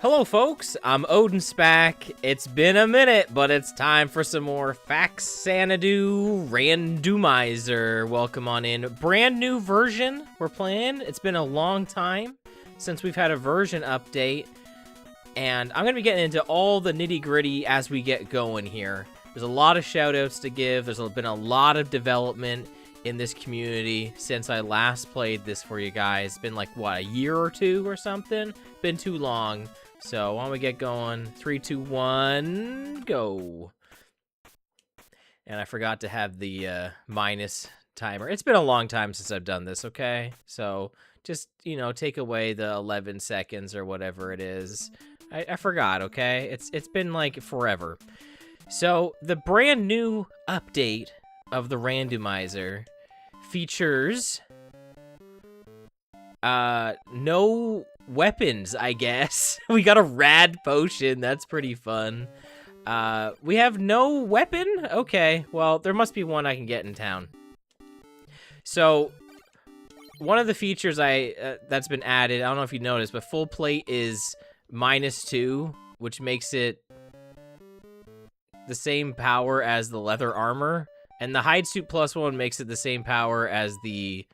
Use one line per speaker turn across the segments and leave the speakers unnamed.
Hello folks, I'm OdinSpack. It's been a minute, but it's time for some more Faxanadu Randomizer. Welcome on in. Brand new version we're playing. It's been a long time since we've had a version update, and I'm going to be getting into all the nitty-gritty as we get going here. There's a lot of shoutouts to give. There's been a lot of development in this community since I last played this for you guys. It's been like, what, a year or two or something? Been too long. So why don't we get going? 3, 2, 1, go. And I forgot to have the minus timer. It's been a long time since I've done this, okay? So just, you know, take away the 11 seconds or whatever it is. I forgot, okay? It's been like forever. So the brand new update of the Randomizer features no weapons, I guess. We got a rad potion. That's pretty fun. We have no weapon? Okay, well, there must be one I can get in town. So, one of the features that's been added, I don't know if you noticed, but full plate is -2, which makes it the same power as the leather armor. And the hide suit +1 makes it the same power as the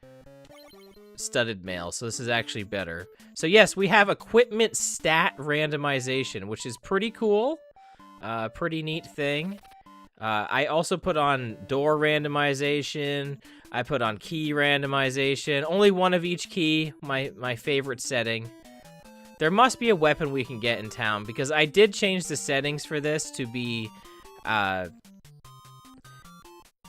studded mail, so this is actually better. So yes, we have equipment stat randomization, which is pretty cool. Pretty neat thing. I also put on door randomization. I put on key randomization. Only one of each key, my favorite setting. There must be a weapon we can get in town, because I did change the settings for this to be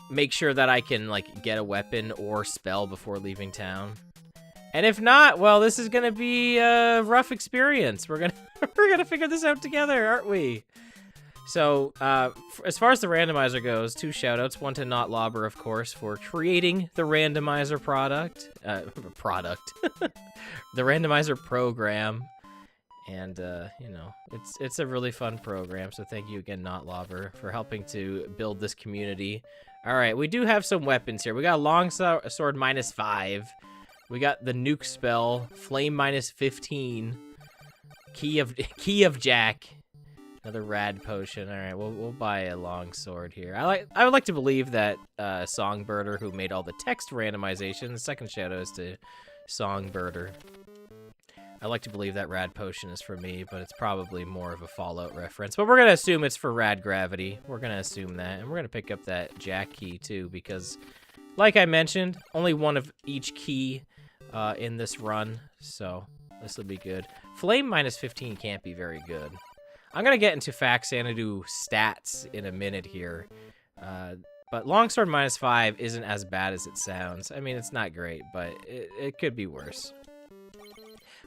make sure that I can like get a weapon or spell before leaving town. And if not, well, this is gonna be a rough experience. We're gonna figure this out together, aren't we? So, as far as the randomizer goes, 2 shoutouts. One to Notlobber, of course, for creating the randomizer product. The randomizer program. And, you know, it's a really fun program. So thank you again, Notlobber, for helping to build this community. All right, we do have some weapons here. We got a long sword -5. We got the nuke spell, flame -15, key of Jack, another rad potion. All right, we'll buy a long sword here. I would like to believe that Songbirder, who made all the text randomization, the second shout out is to Songbirder. I like to believe that rad potion is for me, but it's probably more of a Fallout reference. But we're gonna assume it's for rad gravity. We're gonna assume that, and we're gonna pick up that Jack key too, because, like I mentioned, only one of each key in this run, so this will be good. Flame -15 can't be very good. I'm gonna get into Faxanadu stats in a minute here, but longsword -5 isn't as bad as it sounds. I mean, it's not great, but it could be worse.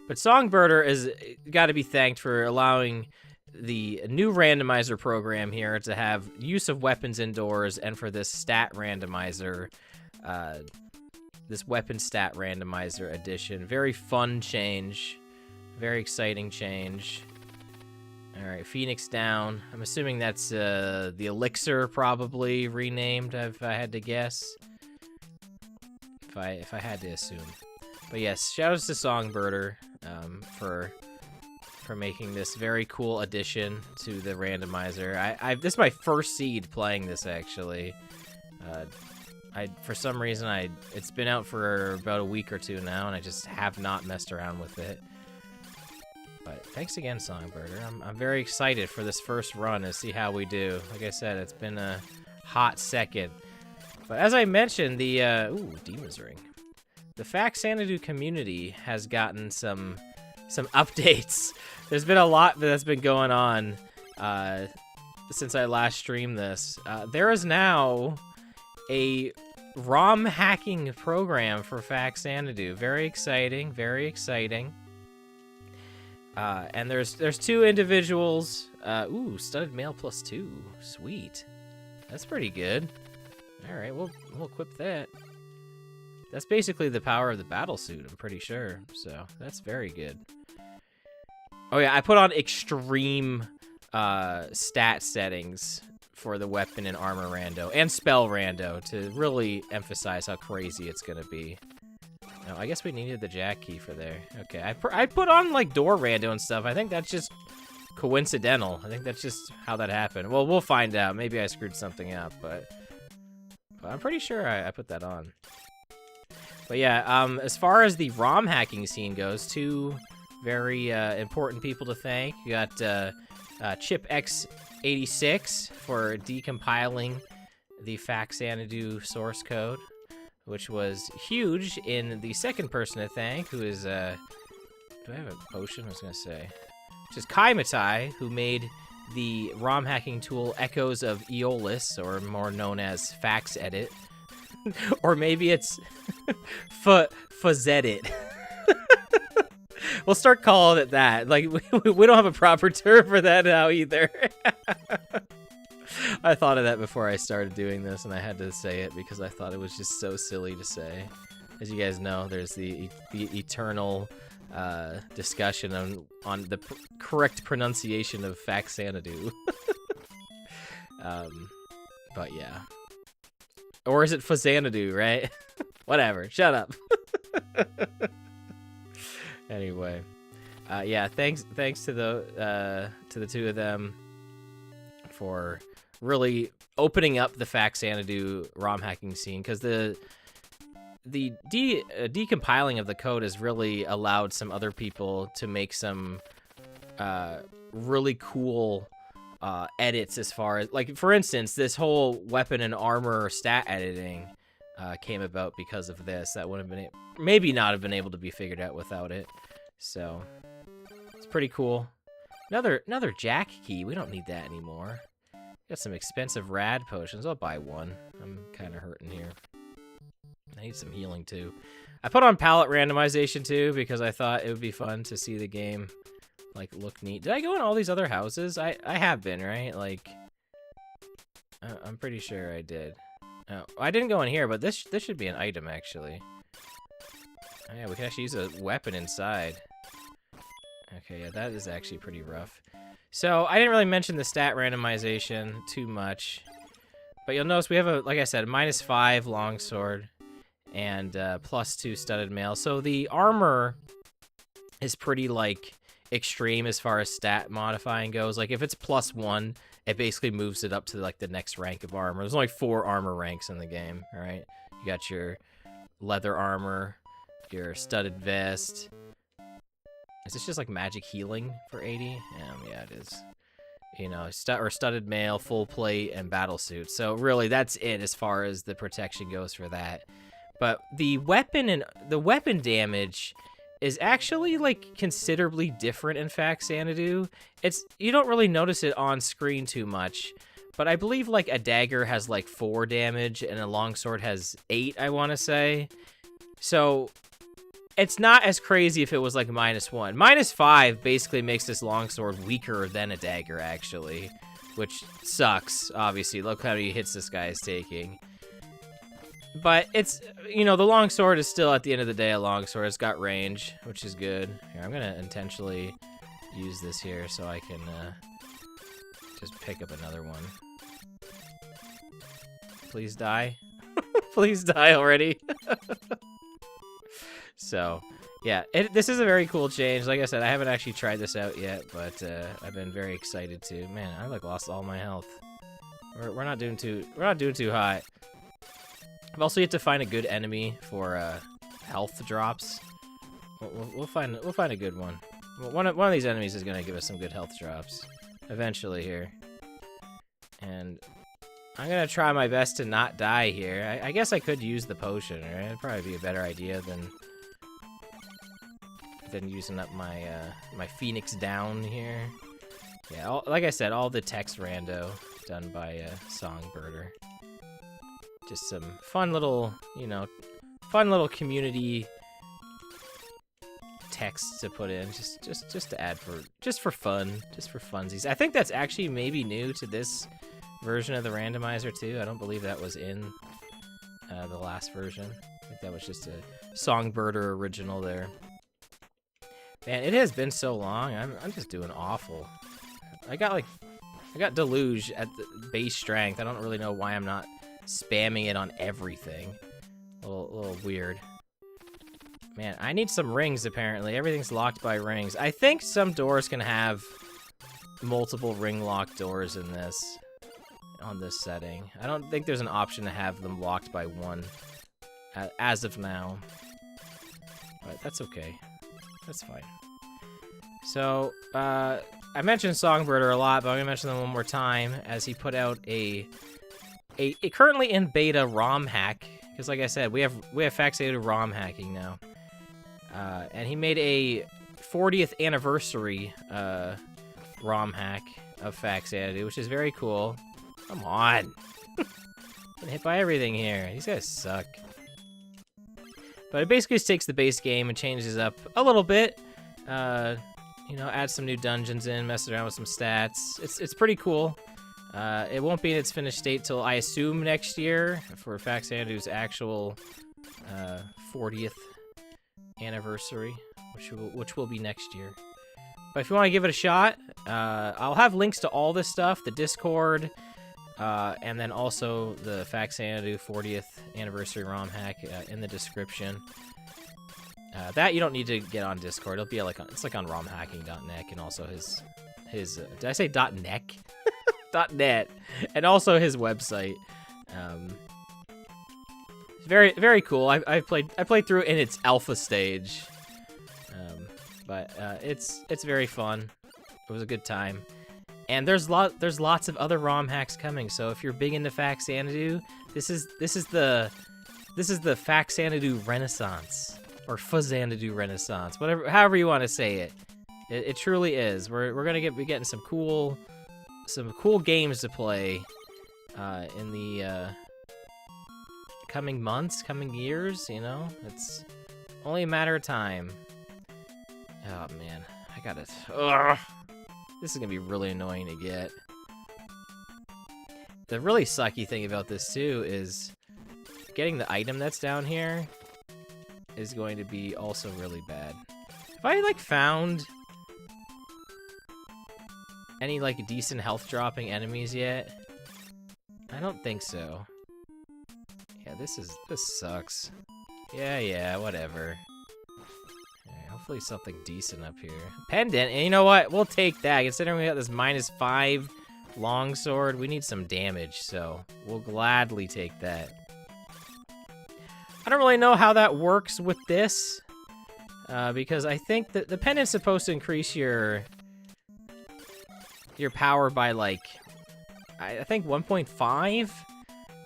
But Songbirder is got to be thanked for allowing the new randomizer program here to have use of weapons indoors, and for this stat randomizer, this weapon stat randomizer addition. Very fun change. Very exciting change. All right, Phoenix down. I'm assuming that's the elixir, probably renamed, if I had to guess. If I had to assume. But yes, shoutouts to Songbirder for making this very cool addition to the randomizer. This is my first seed playing this, actually. For some reason, it's been out for about a week or two now, and I just have not messed around with it. But thanks again, Songbirder. I'm very excited for this first run to see how we do. Like I said, it's been a hot second. But as I mentioned, the Demon's Ring. The Faxanadu community has gotten some updates. There's been a lot that's been going on since I last streamed this. There is now a ROM hacking program for Faxanadu. Very exciting, very exciting. And there's 2 individuals. Studded mail +2. Sweet. That's pretty good. All right, we'll equip that. That's basically the power of the battle suit, I'm pretty sure. So that's very good. Oh yeah, I put on extreme stat settings for the weapon and armor rando and spell rando to really emphasize how crazy it's gonna be. No, I guess we needed the jack key for there. Okay, I put on like door rando and stuff. I think that's just coincidental. I think that's just how that happened. Well, we'll find out. Maybe I screwed something up, but I'm pretty sure I put that on. But yeah, as far as the ROM hacking scene goes, two very important people to thank. You got Chip X86 for decompiling the Faxanadu source code, which was huge. In the second person to thank, who is, do I have a potion? I was going to say. Which is Kaimitai, who made the ROM hacking tool Echoes of Eolis, or more known as Faxedit. Or maybe it's Faxedit. We'll start calling it that. Like, we don't have a proper term for that now either. I thought of that before I started doing this, and I had to say it because I thought it was just so silly to say. As you guys know, there's the eternal discussion on the correct pronunciation of Faxanadu. But yeah. Or is it Faxanadu, right? Whatever. Shut up. Anyway, yeah. Thanks to the two of them for really opening up the Faxanadu ROM hacking scene, because the decompiling of the code has really allowed some other people to make some really cool edits, as far as, like, for instance, this whole weapon and armor stat editing came about because of this. That would have been maybe not have been able to be figured out without it. So it's pretty cool. Another jack key. We don't need that anymore. Got some expensive rad potions. I'll buy one. I'm kind of hurting here. I need some healing too. I put on palette randomization too because I thought it would be fun to see the game like look neat. Did I go in all these other houses? I have been, right? Like, I'm pretty sure I did. Oh, I didn't go in here, but this should be an item actually. Oh, yeah, we can actually use a weapon inside. Okay, yeah, that is actually pretty rough. So I didn't really mention the stat randomization too much, but you'll notice we have a, like I said, -5 longsword and +2 studded mail. So the armor is pretty like extreme as far as stat modifying goes. Like if it's +1, it basically moves it up to like the next rank of armor. There's only 4 armor ranks in the game, all right? You got your leather armor, your studded vest. Is this just like magic healing for 80? Yeah, it is. You know, studded mail, full plate, and battle suit. So really, that's it as far as the protection goes for that. But the weapon damage is actually like considerably different in Faxanadu. You don't really notice it on screen too much, but I believe like a dagger has like 4 damage and a longsword has 8, I want to say. So it's not as crazy if it was like -1. -5 basically makes this longsword weaker than a dagger, actually, which sucks, obviously. Look how many hits this guy is taking. But it's, you know, the longsword is still, at the end of the day, a longsword. It's got range, which is good. Here, I'm going to intentionally use this here so I can just pick up another one. Please die. Please die already. So, yeah, this is a very cool change. Like I said, I haven't actually tried this out yet, but I've been very excited to. Man, I like lost all my health. We're not doing too hot. I've also yet to find a good enemy for health drops. We'll find a good one. One of these enemies is gonna give us some good health drops eventually here. And I'm gonna try my best to not die here. I guess I could use the potion, right? It'd probably be a better idea than using up my my Phoenix down here. Yeah, like I said, all the text rando done by Songbirder. Just some fun little, you know, community text to put in, just to add for funsies. I think that's actually maybe new to this version of the randomizer too. I don't believe that was in the last version. I think that was just a Songbirder original there. Man, it has been so long. I'm just doing awful. I got Deluge at the base strength. I don't really know why I'm not spamming it on everything. A little weird. Man, I need some rings apparently. Everything's locked by rings. I think some doors can have multiple ring lock doors in this, on this setting. I don't think there's an option to have them locked by one, as of now. But that's okay. That's fine. So, I mentioned Songbirder a lot, but I'm gonna mention them one more time, as he put out a currently in beta ROM hack, because like I said, we have Faxedit ROM hacking now. And he made a 40th anniversary ROM hack of Faxanadu, which is very cool. Come on. Getting hit by everything here. These guys suck. But it basically just takes the base game and changes up a little bit. You know, adds some new dungeons in, messes around with some stats. It's pretty cool. It won't be in its finished state till, I assume, next year for Faxanadu's actual 40th anniversary, which will be next year. But if you want to give it a shot, I'll have links to all this stuff, the Discord, and then also the Faxanadu 40th anniversary ROM hack in the description. That you don't need to get on Discord. It'll be like it's like on romhacking.net, and also his did I say .net? .net, and also his website. Very, very cool. I played through it in its alpha stage, but it's very fun. It was a good time, and there's lots of other ROM hacks coming. So if you're big into Faxanadu, this is the Faxanadu Renaissance, or Fuzzanadu Renaissance, however you want to say it. It truly is. We're gonna be getting some cool games to play in the coming months, coming years. You know, it's only a matter of time. Oh man, I got it. Ugh. This is gonna be really annoying to get. The really sucky thing about this too is getting the item that's down here is going to be also really bad. Have I like found any like decent health dropping enemies yet? I don't think so. Yeah, this sucks. Yeah, whatever. Alright, hopefully something decent up here. Pendant, and you know what? We'll take that. Considering we got this -5 longsword, we need some damage, so we'll gladly take that. I don't really know how that works with this, because I think that the pendant's supposed to increase your power by, like, I think 1.5?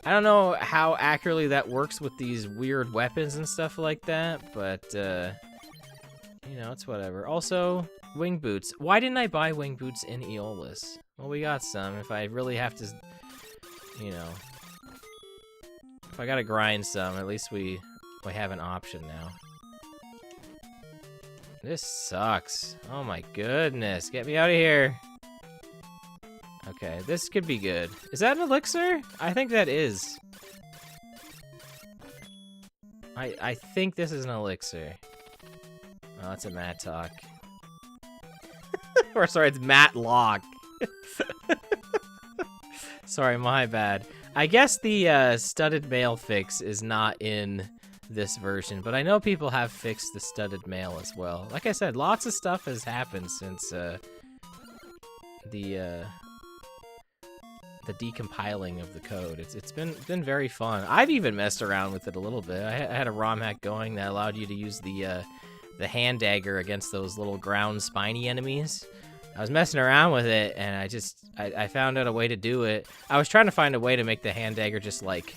I don't know how accurately that works with these weird weapons and stuff like that, but, you know, it's whatever. Also, wing boots. Why didn't I buy wing boots in Eolis? Well, we got some. If I really have to, you know, if I gotta grind some, at least we have an option now. This sucks. Oh my goodness. Get me out of here. Okay, this could be good. Is that an elixir? I think that is. I think this is an elixir. Oh, it's a Matlock. Or sorry, it's Matlock. Sorry, my bad. I guess the studded mail fix is not in this version, but I know people have fixed the studded mail as well. Like I said, lots of stuff has happened since the decompiling of the code. It's been very fun. I've even messed around with it a little bit. I had a ROM hack going that allowed you to use the hand dagger against those little ground spiny enemies. I was messing around with it, and I found out a way to do it. I was trying to find a way to make the hand dagger just like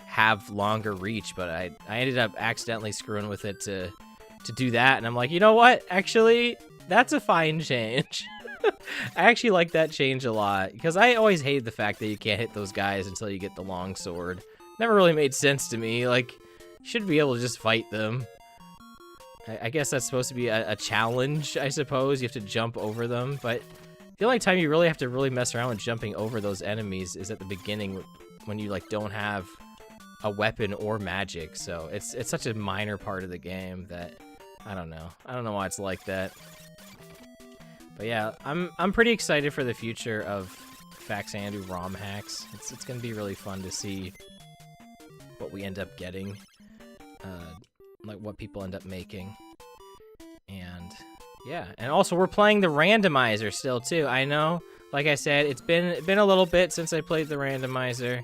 have longer reach, but I ended up accidentally screwing with it to do that, and I'm like, you know what? Actually, that's a fine change. I actually like that change a lot, because I always hated the fact that you can't hit those guys until you get the long sword. Never really made sense to me. Like, you should be able to just fight them. I guess that's supposed to be a challenge, I suppose. You have to jump over them, but the only time you really have to mess around with jumping over those enemies is at the beginning when you, like, don't have a weapon or magic. So it's such a minor part of the game that, I don't know. I don't know why it's like that. But yeah, I'm pretty excited for the future of Faxanadu ROM hacks. It's gonna be really fun to see what we end up getting, like what people end up making, and Yeah, and also we're playing the Randomizer still too. I know, like I said, it's been a little bit since I played the Randomizer.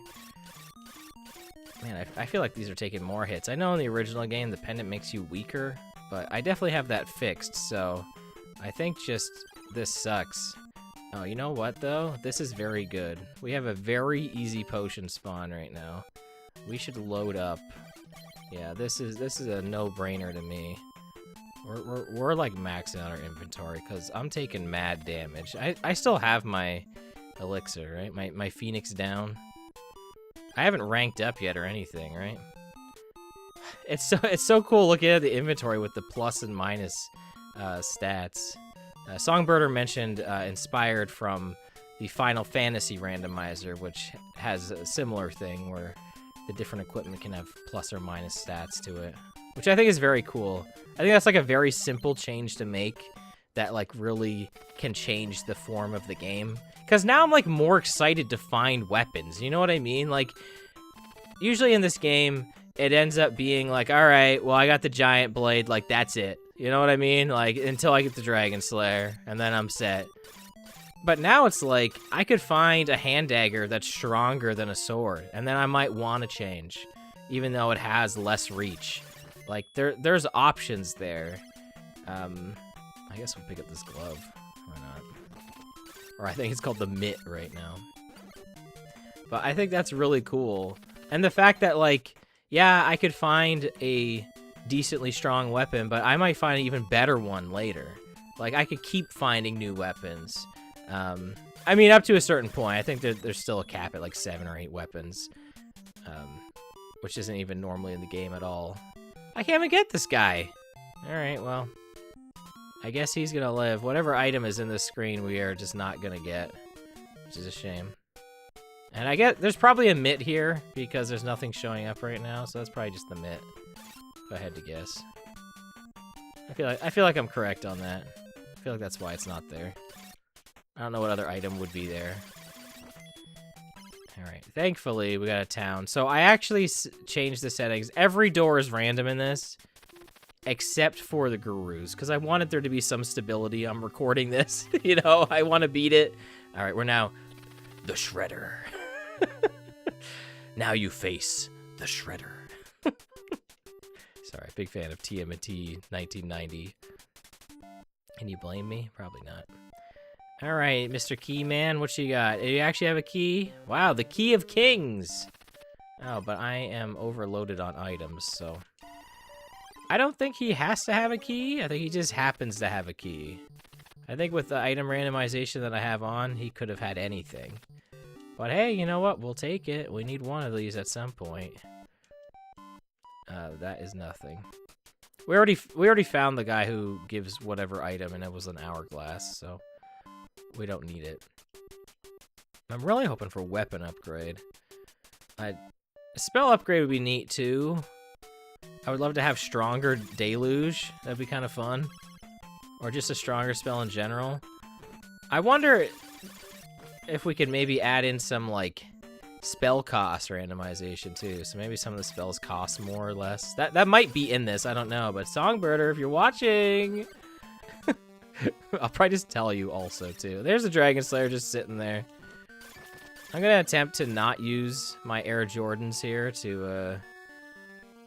Man, I feel like these are taking more hits. I know in the original game the pendant makes you weaker, but I definitely have that fixed, so I think just this sucks. Oh, you know what though? This is very good. We have a very easy potion spawn right now. We should load up. Yeah, this is a no-brainer to me. We're like maxing out our inventory because I'm taking mad damage. I still have my elixir, right? My Phoenix down. I haven't ranked up yet or anything, right? It's so cool looking at the inventory with the plus and minus stats. Songbirder mentioned inspired from the Final Fantasy randomizer, which has a similar thing where the different equipment can have plus or minus stats to it, which I think is very cool. I think that's like a very simple change to make that like really can change the form of the game. Because now I'm like more excited to find weapons, you know what I mean? Like, usually in this game, it ends up being like, all right, well, I got the giant blade, like that's it. You know what I mean? Like, until I get the Dragon Slayer, and then I'm set. But now it's like, I could find a hand dagger that's stronger than a sword, and then I might want to change, even though it has less reach. Like, there's options there. I guess we'll pick up this glove. Why not? Or I think it's called the mitt right now. But I think that's really cool. And the fact that, like, yeah, I could find a decently strong weapon, but I might find an even better one later. Like, I could keep finding new weapons. I mean, up to a certain point. I think there's still a cap at like 7 or 8 weapons, which isn't even normally in the game at all. I can't even get this guy. All right, well, I guess he's gonna live. Whatever item is in this screen, we are just not gonna get, which is a shame. And I get there's probably a mitt here because there's nothing showing up right now, so that's probably just the mitt, if I had to guess. I feel like I'm correct on that. I feel like that's why it's not there. I don't know what other item would be there. Alright, thankfully we got a town. So I actually changed the settings. Every door is random in this, except for the gurus, because I wanted there to be some stability. I'm recording this, you know, I want to beat it. Alright, we're now the Shredder. Now you face the Shredder. Sorry, big fan of TMNT 1990. Can you blame me? Probably not. All right, Mr. Keyman, what you got? Do you actually have a key? Wow, the Key of Kings. Oh, but I am overloaded on items, so I don't think he has to have a key. I think he just happens to have a key. I think with the item randomization that I have on, he could have had anything. But hey, you know what? We'll take it. We need one of these at some point. That is nothing. We already found the guy who gives whatever item, and it was an hourglass, so we don't need it. I'm really hoping for weapon upgrade. A spell upgrade would be neat too. I would love to have stronger deluge. That'd be kind of fun. Or just a stronger spell in general. I wonder if we could maybe add in some like spell cost randomization too. So maybe some of the spells cost more or less. That might be in this, I don't know. But Songbirder, if you're watching, I'll probably just tell you also too. There's a Dragon Slayer just sitting there. I'm gonna attempt to not use my Air Jordans here to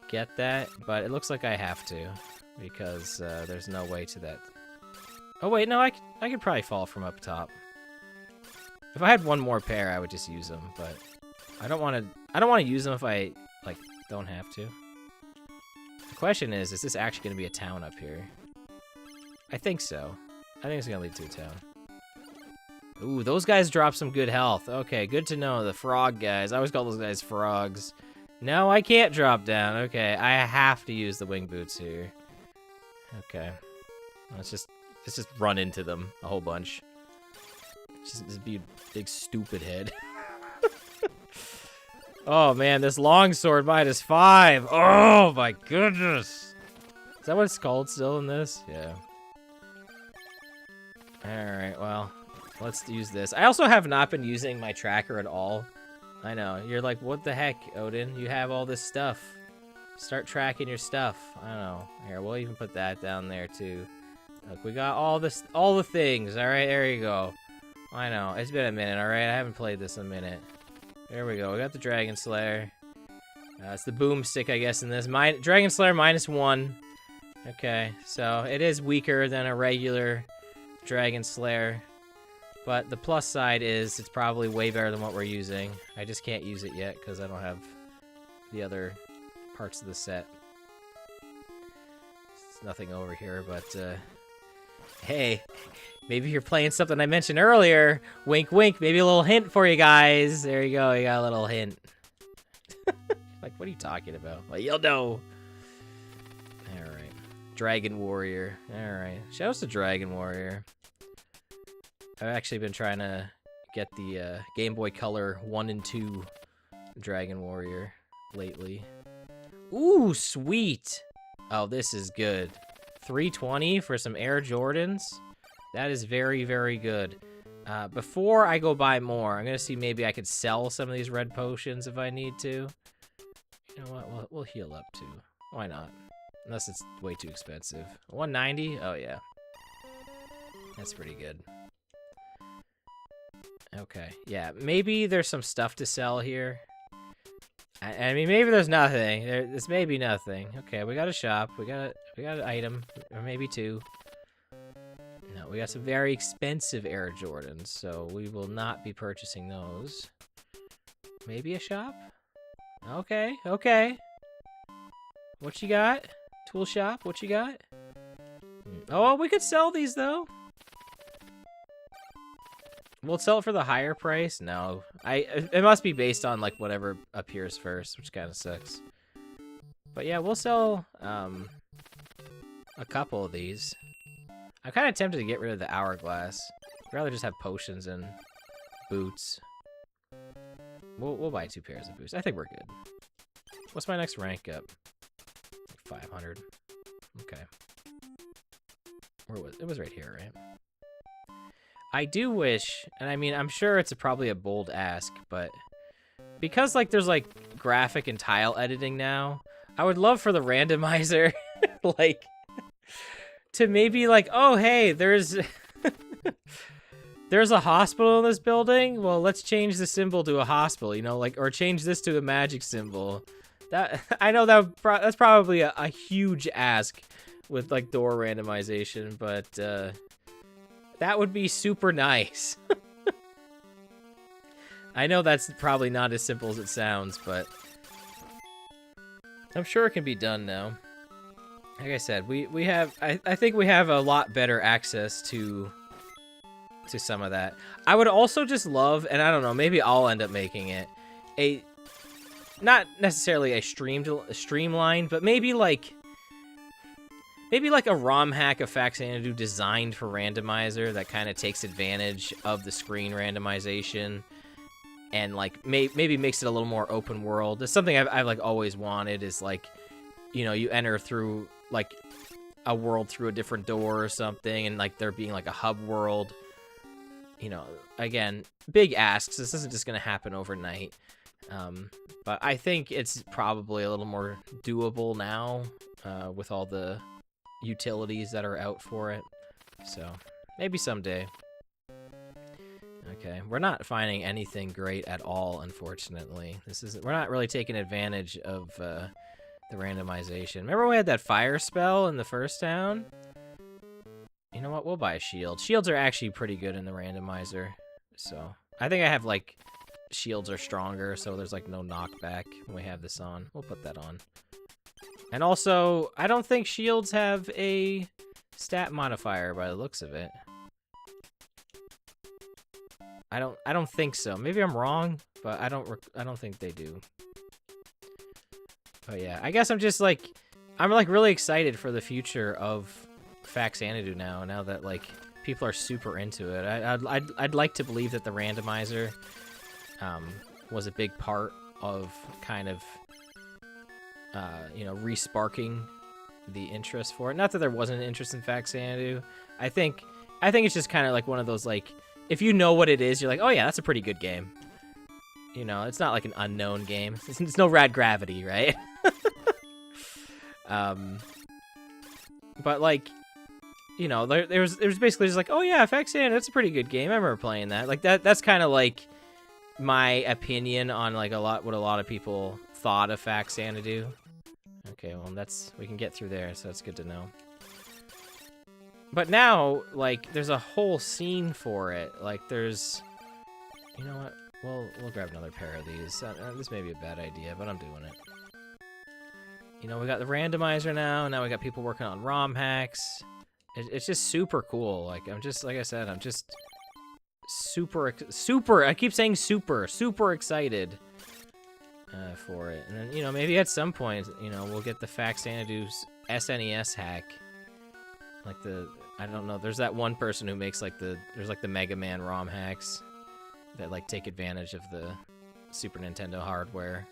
get that, but it looks like I have to because there's no way to that. Oh wait, no, I could probably fall from up top. If I had one more pair, I would just use them, but I don't want to use them if I like don't have to. The question is this actually going to be a town up here? I think so. I think it's going to lead to a town. Ooh, those guys drop some good health. Okay, good to know. The frog guys. I always call those guys frogs. No, I can't drop down. Okay, I have to use the wing boots here. Okay. Let's just run into them a whole bunch. Just be a big stupid head. Oh man, this longsword -5. Oh my goodness. Is that what it's called still in this? Yeah. Alright, well, let's use this. I also have not been using my tracker at all. I know, you're like, what the heck, Odin? You have all this stuff. Start tracking your stuff. I don't know. Here, we'll even put that down there too. Look, we got all the things. All right, there you go. I know, it's been a minute, all right? I haven't played this in a minute. There we go, we got the Dragon Slayer. It's the boomstick, I guess, in this. Dragon Slayer -1. Okay, so it is weaker than a regular Dragon Slayer. But the plus side is it's probably way better than what we're using. I just can't use it yet because I don't have the other parts of the set. There's nothing over here, but hey, maybe you're playing something I mentioned earlier. Wink, wink. Maybe a little hint for you guys. There you go. You got a little hint. Like, what are you talking about? Well, you'll know. All right. Dragon Warrior. All right. Shout out to Dragon Warrior. I've actually been trying to get the Game Boy Color 1 and 2 Dragon Warrior lately. Ooh, sweet. Oh, this is good. 320 for some Air Jordans. That is very, very good. Before I go buy more, I'm going to see maybe I could sell some of these red potions if I need to. You know what? We'll heal up too. Why not? Unless it's way too expensive. 190? Oh, yeah. That's pretty good. Okay. Yeah, maybe there's some stuff to sell here. I mean, maybe there's nothing. This may be nothing. Okay, we got a shop. We got an item, or maybe two. No, we got some very expensive Air Jordans, so we will not be purchasing those. Maybe a shop? Okay, okay. What you got? Tool shop, what you got? Oh, we could sell these, though. We'll sell it for the higher price? No. It must be based on, like, whatever appears first, which kind of sucks. But yeah, we'll sell a couple of these. I'm kind of tempted to get rid of the hourglass. I'd rather just have potions and boots. We'll buy 2 pairs of boots. I think we're good. What's my next rank up? Like 500. Okay. Where was it? It was right here, right? I do wish, and I mean, I'm sure it's probably a bold ask, but because, like, there's, like, graphic and tile editing now, I would love for the randomizer, like, to maybe, like, oh, hey, there's a hospital in this building. Well, let's change the symbol to a hospital, you know, like, or change this to a magic symbol. That I know that's probably a huge ask with, like, door randomization, but that would be super nice. I know that's probably not as simple as it sounds, but I'm sure it can be done now. Like I said, we have I think we have a lot better access to some of that. I would also just love, and I don't know, maybe I'll end up making it not necessarily a streamline, but maybe like a ROM hack of Faxanadu designed for Randomizer that kind of takes advantage of the screen randomization and, like, maybe makes it a little more open world. It's something I've like, always wanted is, like, you know, you enter through, like, a world through a different door or something, and, like, there being, like, a hub world. You know, again, big asks. This isn't just going to happen overnight. But I think it's probably a little more doable now with all the utilities that are out for it, so maybe someday. Okay, we're not finding anything great at all, unfortunately. We're not really taking advantage of the randomization. Remember we had that fire spell in the first town? You know what, we'll buy a shield. Shields are actually pretty good in the randomizer, so I think I have, like, shields are stronger, so there's, like, no knockback when we have this on. We'll put that on. And also, I don't think shields have a stat modifier by the looks of it. I don't think so. Maybe I'm wrong, but I don't think they do. But yeah, I guess I'm just like I'm like really excited for the future of Faxanadu now that, like, people are super into it. I'd like to believe that the randomizer was a big part of kind of you know, re-sparking the interest for it. Not that there wasn't an interest in Faxanadu. I think it's just kind of like one of those, like, if you know what it is, you're like, oh yeah, that's a pretty good game. You know, it's not like an unknown game. It's no Rad Gravity, right? But, like, you know, there's basically just like, oh yeah, Faxanadu, that's a pretty good game. I remember playing that. Like that's kind of like my opinion on like what a lot of people thought of Faxanadu. Okay, well we can get through there, so that's good to know. But now, like, there's a whole scene for it. Like, there's, you know what? We'll grab another pair of these. This may be a bad idea, but I'm doing it. You know, we got the randomizer now. Now we got people working on ROM hacks. It's just super cool. Like, I'm just, like I said, I'm just super, I keep saying super excited for it. And then, you know, maybe at some point, you know, we'll get the Faxanadu's SNES hack. Like I don't know, there's that one person who makes like there's like the Mega Man ROM hacks that like take advantage of the Super Nintendo hardware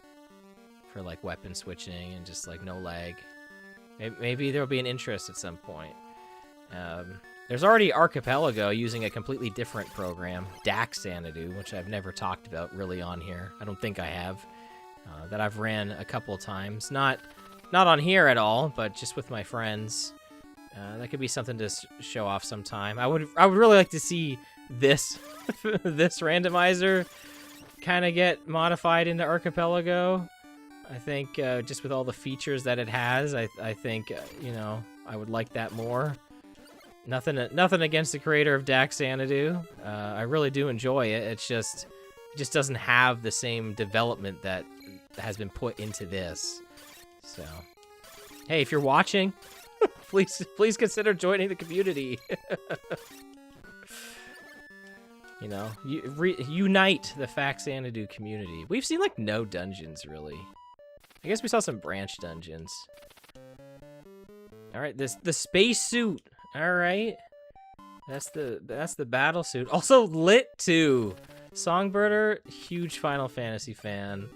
for like weapon switching and just like no lag. Maybe there'll be an interest at some point. There's already Archipelago using a completely different program, Daxanadu, which I've never talked about really on here. I don't think I have. That I've ran a couple times. Not on here at all, but just with my friends. That could be something to show off sometime. I would really like to see this this randomizer kind of get modified into Archipelago. I think just with all the features that it has, I think you know, I would like that more. Nothing against the creator of Daxanadu. I really do enjoy it. It just doesn't have the same development that has been put into this. So, hey, if you're watching, please consider joining the community. You know, unite the Faxanadu community. We've seen like no dungeons really. I guess we saw some branch dungeons. All right, the space suit. All right, that's the battle suit. Also Lit 2. Songbirder, huge Final Fantasy fan.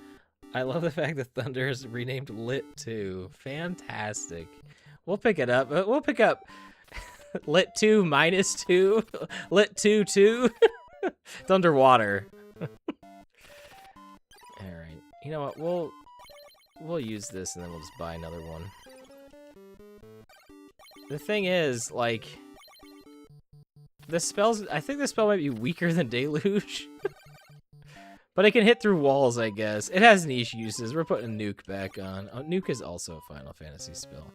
I love the fact that Thunder is renamed Lit 2. Fantastic. We'll pick it up. We'll pick up Lit 2 -2. Lit 2 2. It's underwater. Alright. You know what? We'll use this and then we'll just buy another one. The thing is, like, the spells, I think the spell might be weaker than Deluge. But it can hit through walls, I guess. It has niche uses. We're putting Nuke back on. Oh, Nuke is also a Final Fantasy spell.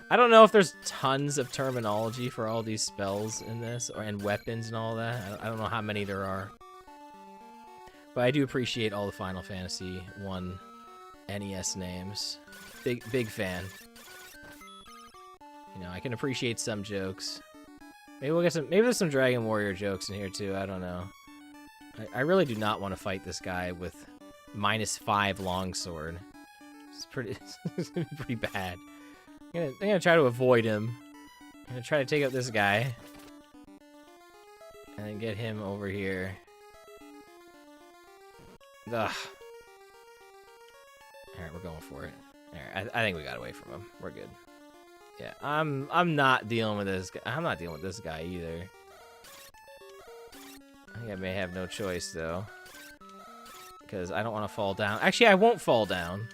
I don't know if there's tons of terminology for all these spells in this, and weapons and all that. I don't know how many there are. But I do appreciate all the Final Fantasy 1 NES names. Big fan. You know, I can appreciate some jokes. Maybe we'll get some. Maybe there's some Dragon Warrior jokes in here too. I don't know. I really do not want to fight this guy with -5 longsword. It's pretty. It's gonna be pretty bad. I'm gonna try to avoid him. I'm gonna try to take out this guy, and then get him over here. Ugh. All right, we're going for it. All right, I think we got away from him. We're good. Yeah, I'm not dealing with this guy. I'm not dealing with this guy either. I think I may have no choice though, because I don't want to fall down. Actually, I won't fall down,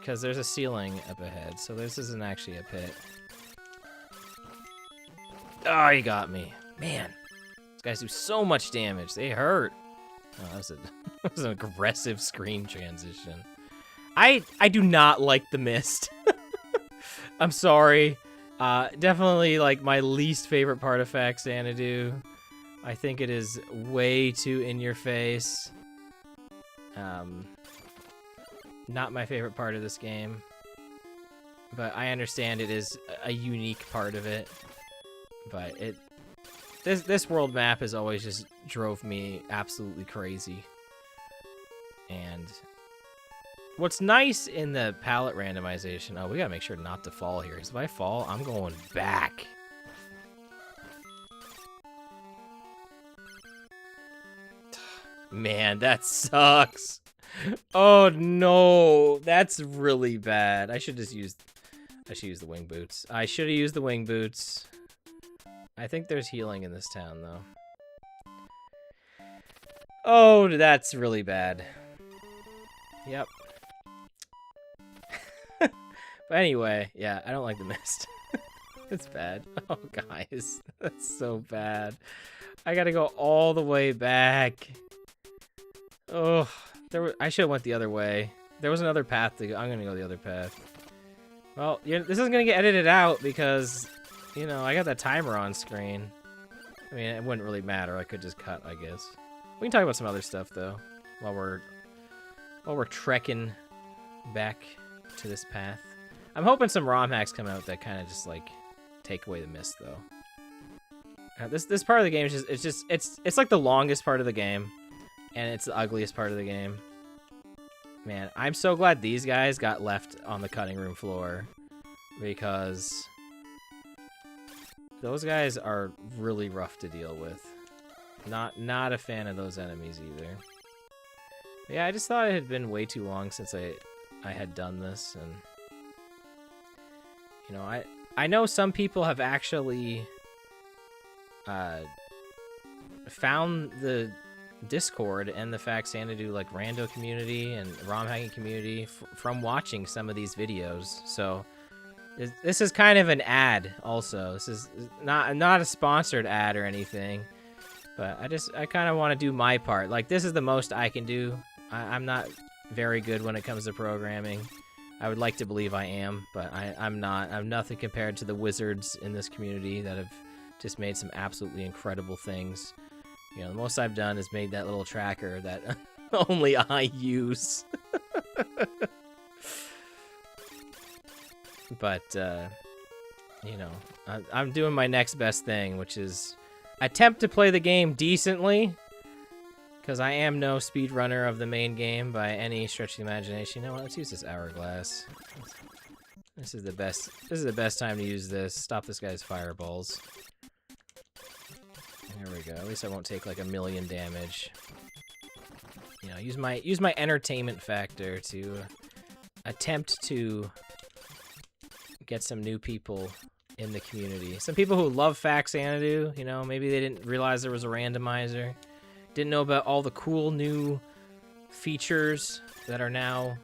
because there's a ceiling up ahead. So this isn't actually a pit. Oh, he got me. Man, these guys do so much damage. They hurt. Oh, that was an aggressive screen transition. I do not like the mist. I'm sorry. Definitely like my least favorite part of Faxanadu. I think it is way too in your face. Not my favorite part of this game. But I understand it is a unique part of it. But this world map has always just drove me absolutely crazy. And what's nice in the palette randomization... Oh, we gotta make sure not to fall here, because if I fall, I'm going back. Man, that sucks. Oh, no. That's really bad. I should use the wing boots. I should have used the wing boots. I think there's healing in this town, though. Oh, that's really bad. Yep. But anyway, yeah, I don't like the mist. It's bad. Oh, guys, that's so bad. I gotta go all the way back. Oh, I should have went the other way. There was another path to go. I'm gonna go the other path. Well, this isn't gonna get edited out because, you know, I got that timer on screen. I mean, it wouldn't really matter. I could just cut, I guess. We can talk about some other stuff though, while we're trekking back to this path. I'm hoping some ROM hacks come out that kind of just like take away the mist though. This part of the game is just it's like the longest part of the game, and it's the ugliest part of the game. Man, I'm so glad these guys got left on the cutting room floor, because those guys are really rough to deal with. Not a fan of those enemies either. But yeah, I just thought it had been way too long since I had done this, and you know, I know some people have actually found the Discord and the Faxanadu like rando community and ROM hacking community from watching some of these videos. So this is kind of an ad also. This is not a sponsored ad or anything, but I kind of want to do my part. Like, this is the most I can do. I'm not very good when it comes to programming. I would like to believe I am, but I'm not. I'm nothing compared to the wizards in this community that have just made some absolutely incredible things. You know, the most I've done is made that little tracker that only I use. But, you know, I'm doing my next best thing, which is attempt to play the game decently, because I am no speedrunner of the main game by any stretch of the imagination. You know what? Let's use this hourglass. This is the best time to use this. Stop this guy's fireballs. There we go. At least I won't take like 1,000,000 damage. You know, use my entertainment factor to attempt to get some new people in the community. Some people who love Faxanadu, you know, maybe they didn't realize there was a randomizer. Didn't know about all the cool new features that are now,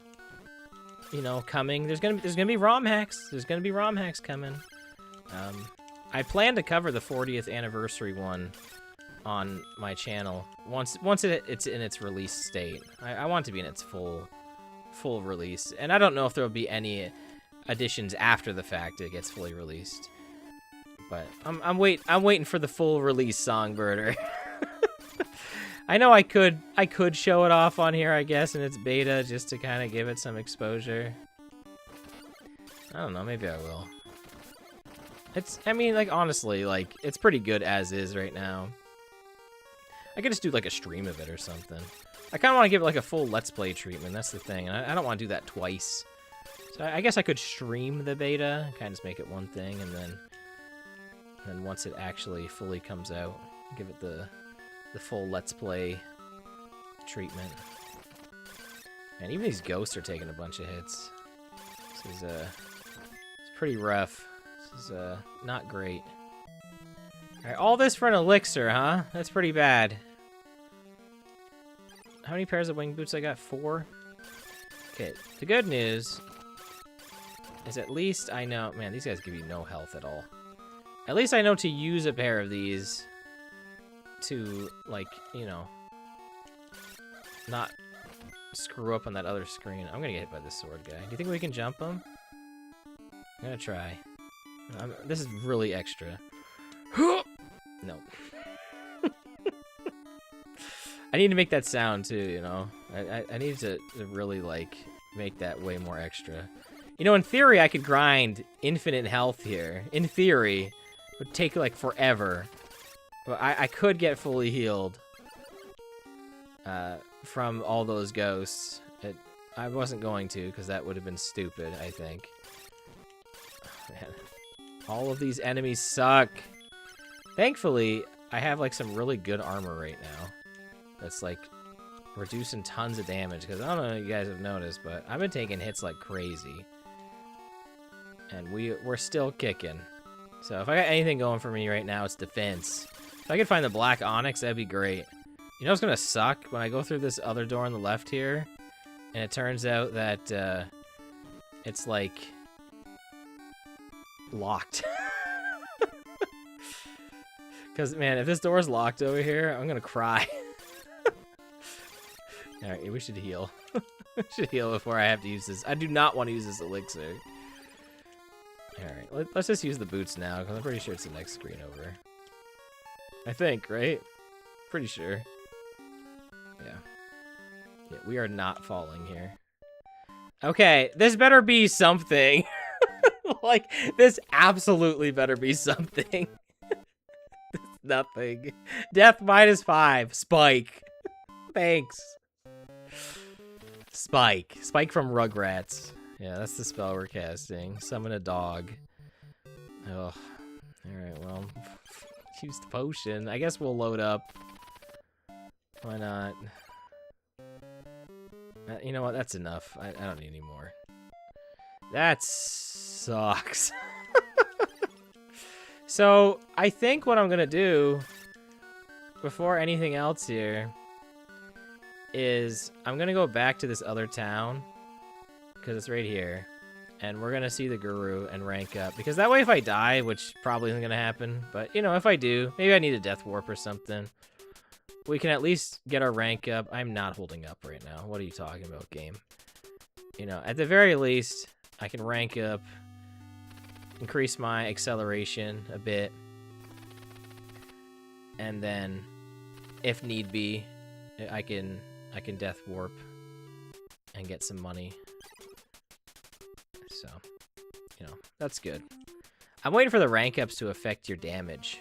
you know, coming. There's gonna be ROM hacks. There's gonna be ROM hacks coming. I plan to cover the 40th anniversary one on my channel once it's in its release state. I want it to be in its full release, and I don't know if there will be any additions after the fact it gets fully released. But I'm waiting for the full release, Songbirder. I know I could show it off on here, I guess, in its beta, just to kind of give it some exposure. I don't know, maybe I will. I mean, like, honestly, like, it's pretty good as is right now. I could just do, like, a stream of it or something. I kind of want to give it, like, a full Let's Play treatment. That's the thing. I don't want to do that twice. So I guess I could stream the beta, kind of just make it one thing, and then once it actually fully comes out, give it the full Let's Play treatment. And even these ghosts are taking a bunch of hits. This is, it's pretty rough. This is, not great. Alright, all this for an elixir, huh? That's pretty bad. How many pairs of wing boots I got? 4? Okay, the good news is at least I know... Man, these guys give you no health at all. At least I know to use a pair of these to, like, you know, not screw up on that other screen. I'm gonna get hit by this sword guy. Do you think we can jump him? I'm gonna try. This is really extra. No. I need to make that sound too, you know? I need to really, like, make that way more extra. You know, in theory, I could grind infinite health here. In theory. It would take, like, forever. But I could get fully healed from all those ghosts. I wasn't going to, because that would have been stupid, I think. Oh, man. All of these enemies suck. Thankfully, I have, like, some really good armor right now. That's, like, reducing tons of damage. Because I don't know if you guys have noticed, but I've been taking hits like crazy. And we're still kicking. So if I got anything going for me right now, it's defense. If I could find the black onyx, that'd be great. You know what's gonna suck? When I go through this other door on the left here, and it turns out that it's like locked. Because, man, if this door's locked over here, I'm gonna cry. Alright, we should heal. We should heal before I have to use this. I do not want to use this elixir. Alright, let's just use the boots now, because I'm pretty sure it's the next screen over. I think, right? Pretty sure. Yeah, we are not falling here. Okay, this better be something. Like, this absolutely better be something. Nothing. Death -5. Spike. Thanks. Spike. Spike from Rugrats. Yeah, that's the spell we're casting. Summon a dog. Oh. Alright, well. Use the potion. I guess we'll load up. Why not? You know what? That's enough. I don't need any more. That sucks. So, I think what I'm gonna do, before anything else here, is I'm gonna go back to this other town, because it's right here, and we're gonna see the guru and rank up, because that way if I die, which probably isn't gonna happen, but, you know, if I do, maybe I need a death warp or something, we can at least get our rank up. I'm not holding up right now. What are you talking about, game? You know, at the very least, I can rank up, increase my acceleration a bit, and then, if need be, I can death warp and get some money. So, you know, that's good. I'm waiting for the rank ups to affect your damage.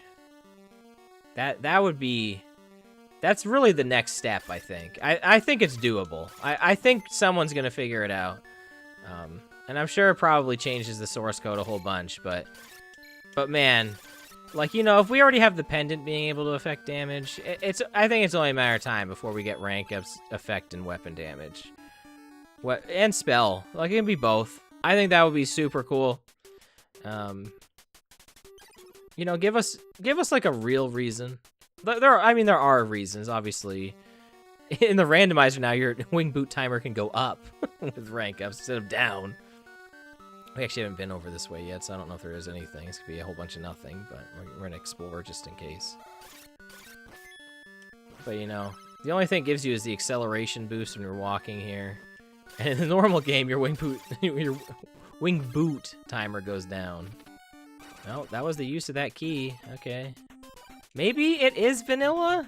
That would be, that's really the next step, I think. I think it's doable. I think someone's gonna figure it out. And I'm sure it probably changes the source code a whole bunch, but man, like, you know, if we already have the pendant being able to affect damage, I think it's only a matter of time before we get rank ups affecting weapon damage. And spell. Like, it can be both. I think that would be super cool. You know, give us like a real reason. There are reasons, obviously. In the randomizer now, your wing boot timer can go up with rank ups instead of down. We actually haven't been over this way yet, so I don't know if there is anything. This could be a whole bunch of nothing, but we're gonna explore just in case. But, you know, the only thing it gives you is the acceleration boost when you're walking here. And in the normal game, your wing boot timer goes down. No, that was the use of that key. Okay. Maybe it is vanilla?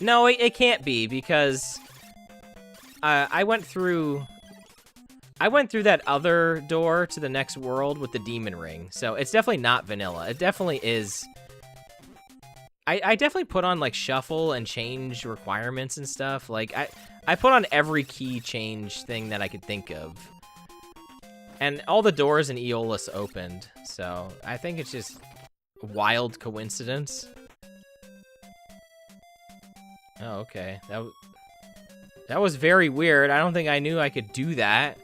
No, it can't be, because I went through that other door to the next world with the demon ring, so it's definitely not vanilla. It definitely is. I definitely put on, like, shuffle and change requirements and stuff. Like, I put on every key change thing that I could think of. And all the doors in Eolis opened, so I think it's just a wild coincidence. Oh, okay. That was very weird. I don't think I knew I could do that.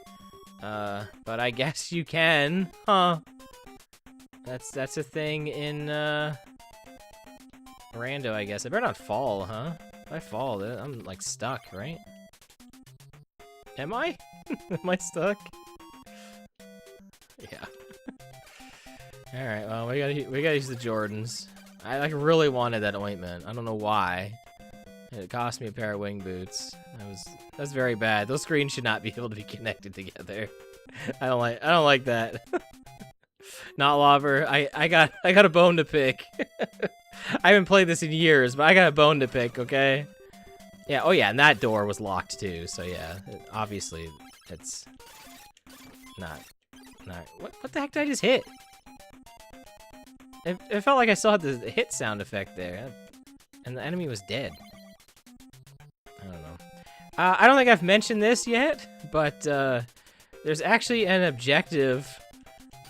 But I guess you can, huh? That's a thing in, Rando, I guess. I better not fall, huh? If I fall, then I'm, like, stuck, right? Am I? Am I stuck? Yeah. Alright, well, we gotta use the Jordans. I, like, really wanted that ointment. I don't know why. It cost me a pair of wing boots. That's very bad. Those screens should not be able to be connected together. I don't like that. Notlobber, I got a bone to pick. I haven't played this in years, but I got a bone to pick, okay? Yeah, oh yeah, and that door was locked too, so yeah, obviously it's not what the heck did I just hit? It felt like I still had the hit sound effect there, and the enemy was dead. I don't know. I don't think I've mentioned this yet, but there's actually an objective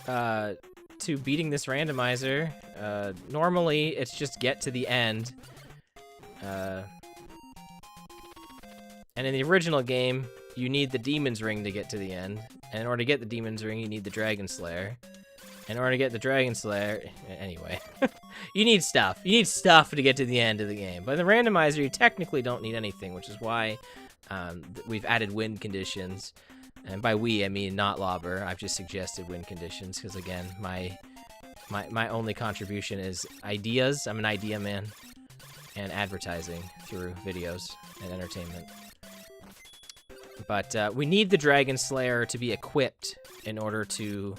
to beating this randomizer. Normally, it's just get to the end. And in the original game, you need the Demon's Ring to get to the end. And in order to get the Demon's Ring, you need the Dragon Slayer. In order to get the Dragon Slayer, anyway, you need stuff. You need stuff to get to the end of the game. But in the randomizer, you technically don't need anything, which is why we've added win conditions. And by we, I mean Notlobber. I've just suggested win conditions because, again, my only contribution is ideas. I'm an idea man. And advertising through videos and entertainment. But we need the Dragon Slayer to be equipped in order to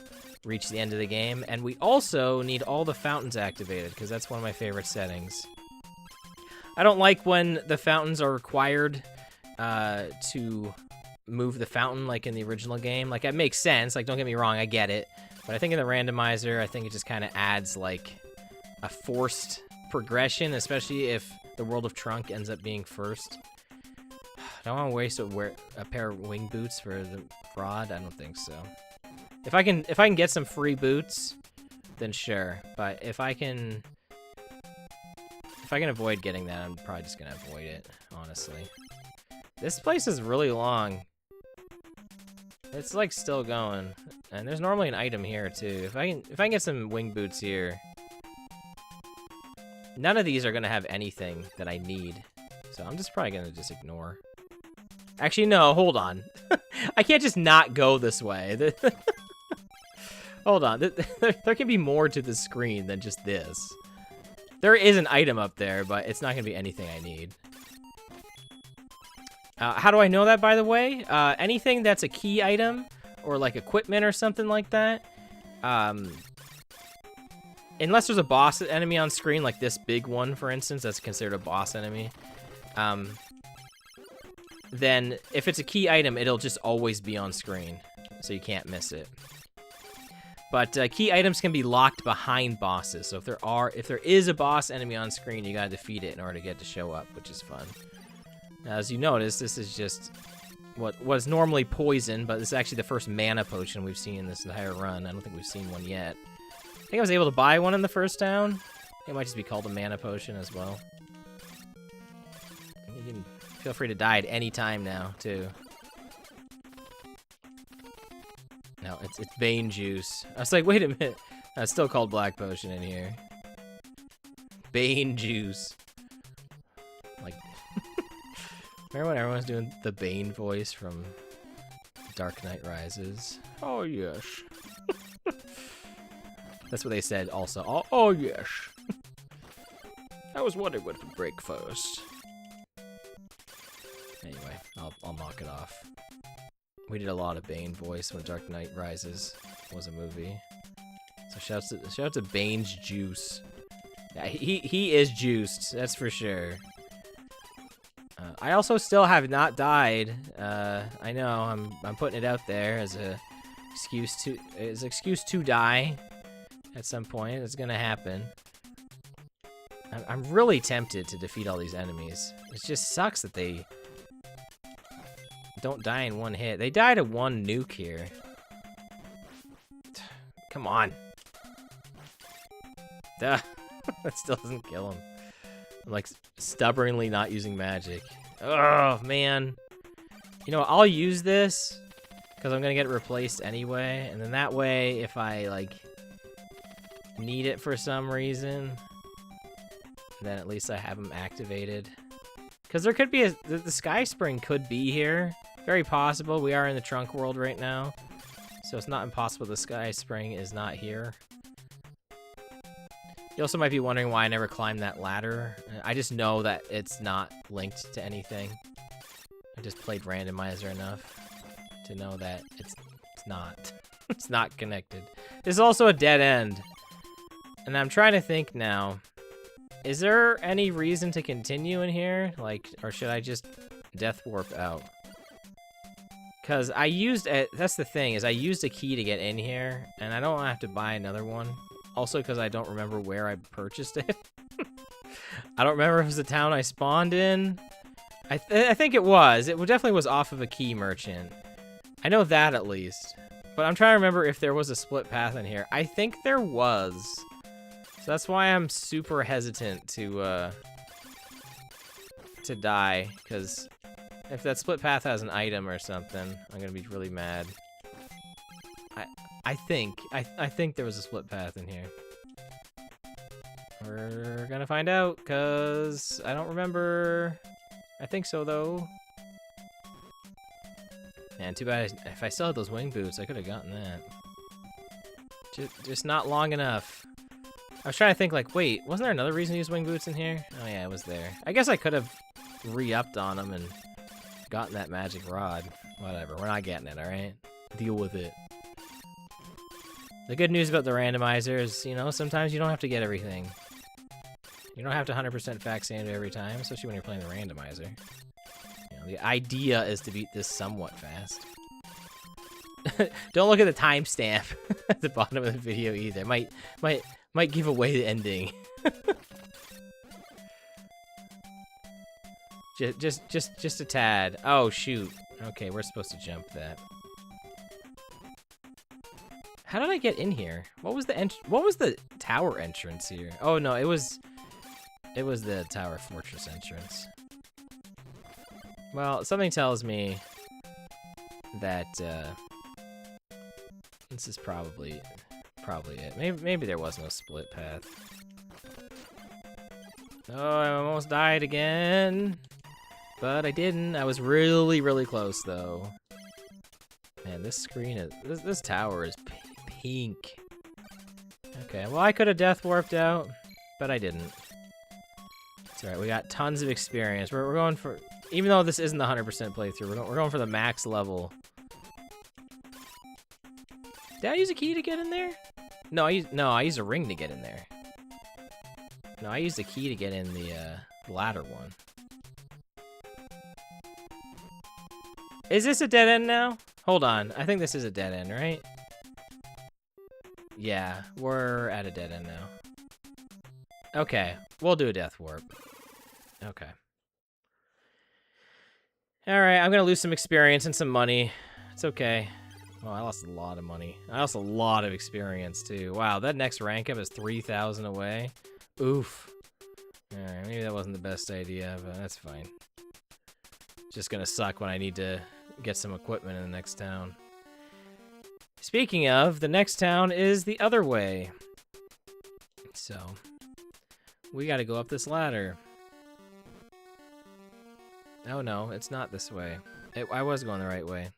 reach the end of the game. And we also need all the fountains activated because that's one of my favorite settings. I don't like when the fountains are required to move the fountain like in the original game. Like, it makes sense. Like, don't get me wrong, I get it. But I think in the randomizer, I think it just kind of adds, like, a forced progression, especially if the World of Trunk ends up being first. Do I want to waste a pair of wing boots for the fraud? I don't think so. If I can get some free boots, then sure. But if I can avoid getting that, I'm probably just gonna avoid it, honestly. This place is really long. It's like still going. And there's normally an item here too. If I can get some wing boots here. None of these are gonna have anything that I need. So I'm just probably gonna just ignore. Actually, no, hold on. I can't just not go this way. Hold on. There can be more to the screen than just this. There is an item up there, but it's not gonna be anything I need. How do I know that, by the way? Anything that's a key item or like equipment or something like that, unless there's a boss enemy on screen, like this big one, for instance, that's considered a boss enemy, then if it's a key item, it'll just always be on screen, so you can't miss it. But key items can be locked behind bosses, so if there is a boss enemy on screen, you gotta defeat it in order to get it to show up, which is fun. Now, as you notice, this is just what was normally poison, but this is actually the first mana potion we've seen in this entire run. I don't think we've seen one yet. I think I was able to buy one in the first town. It might just be called a mana potion as well. You can feel free to die at any time now, too. No, it's Bane juice. I was like, wait a minute. No, it's still called Black Potion in here. Bane juice. Like, remember when everyone was doing the Bane voice from Dark Knight Rises? Oh, yes. That's what they said also. Oh yes. I was wondering what would break first. Anyway, I'll knock it off. We did a lot of Bane voice when Dark Knight Rises was a movie. So shout out to Bane's juice. Yeah, he is juiced, that's for sure. I also still have not died. I know I'm putting it out there as a excuse to die. At some point, it's gonna happen. I'm really tempted to defeat all these enemies. It just sucks that they don't die in one hit. They die to one nuke here. Come on. Duh. That still doesn't kill him. I'm like stubbornly not using magic. Oh, man. You know what? I'll use this because I'm gonna get it replaced anyway. And then that way, if I like need it for some reason, then at least I have them activated. Because there could be the Sky Spring could be here. Very possible. We are in the Trunk world right now. So it's not impossible the Sky Spring is not here. You also might be wondering why I never climbed that ladder. I just know that it's not linked to anything. I just played Randomizer enough to know that it's not. It's not connected. There's also a dead end. And I'm trying to think now, is there any reason to continue in here? Like, or should I just death warp out? Because I used it, that's the thing, is I used a key to get in here, and I don't have to buy another one. Also because I don't remember where I purchased it. I don't remember if it was the town I spawned in. I think it was. It definitely was off of a key merchant. I know that at least. But I'm trying to remember if there was a split path in here. I think there was. So that's why I'm super hesitant to die, because if that split path has an item or something, I'm gonna be really mad. I think there was a split path in here. We're gonna find out, cause I don't remember. I think so though. Man, too bad if I still had those wing boots, I could have gotten that. Just not long enough. I was trying to think, like, wait, wasn't there another reason to use wing boots in here? Oh yeah, it was there. I guess I could have re-upped on them and gotten that magic rod. Whatever, we're not getting it, alright? Deal with it. The good news about the randomizer is, you know, sometimes you don't have to get everything. You don't have to 100% Faxanadu every time, especially when you're playing the randomizer. You know, the idea is to beat this somewhat fast. Don't look at the timestamp at the bottom of the video either. Might give away the ending. just a tad. Oh shoot. Okay, we're supposed to jump that. How did I get in here? What was the tower entrance here? Oh no, it was the tower fortress entrance. Well, something tells me that this is probably it. Maybe there was no split path. Oh, I almost died again. But I didn't. I was really, really close though. Man, this screen is this tower is pink. Okay, well I could have death warped out, but I didn't. It's alright, we got tons of experience. We're going for, even though this isn't the 100% playthrough, we're going for the max level. Did I use a key to get in there? No, I used a ring to get in there. No, I used a key to get in the ladder one. Is this a dead end now? Hold on, I think this is a dead end, right? Yeah, we're at a dead end now. Okay, we'll do a death warp. Okay. Alright, I'm gonna lose some experience and some money. It's okay. Oh, I lost a lot of money. I lost a lot of experience, too. Wow, that next rank up is 3,000 away. Oof. Alright, maybe that wasn't the best idea, but that's fine. Just gonna suck when I need to get some equipment in the next town. Speaking of, the next town is the other way. So, we gotta go up this ladder. Oh no, it's not this way. I was going the right way.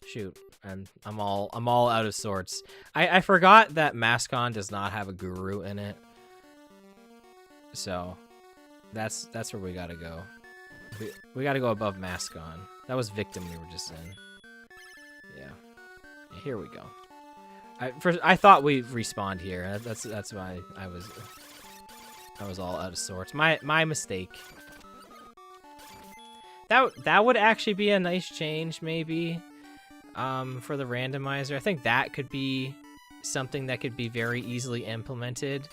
Shoot. I'm all out of sorts. I forgot that Mascon does not have a guru in it. So that's where we gotta go. We gotta go above Mascon. That was Victim we were just in. Yeah. Here we go. I thought we respawned here. That's why I was all out of sorts. My mistake. That would actually be a nice change, maybe. For the randomizer. I think that could be something that could be very easily implemented,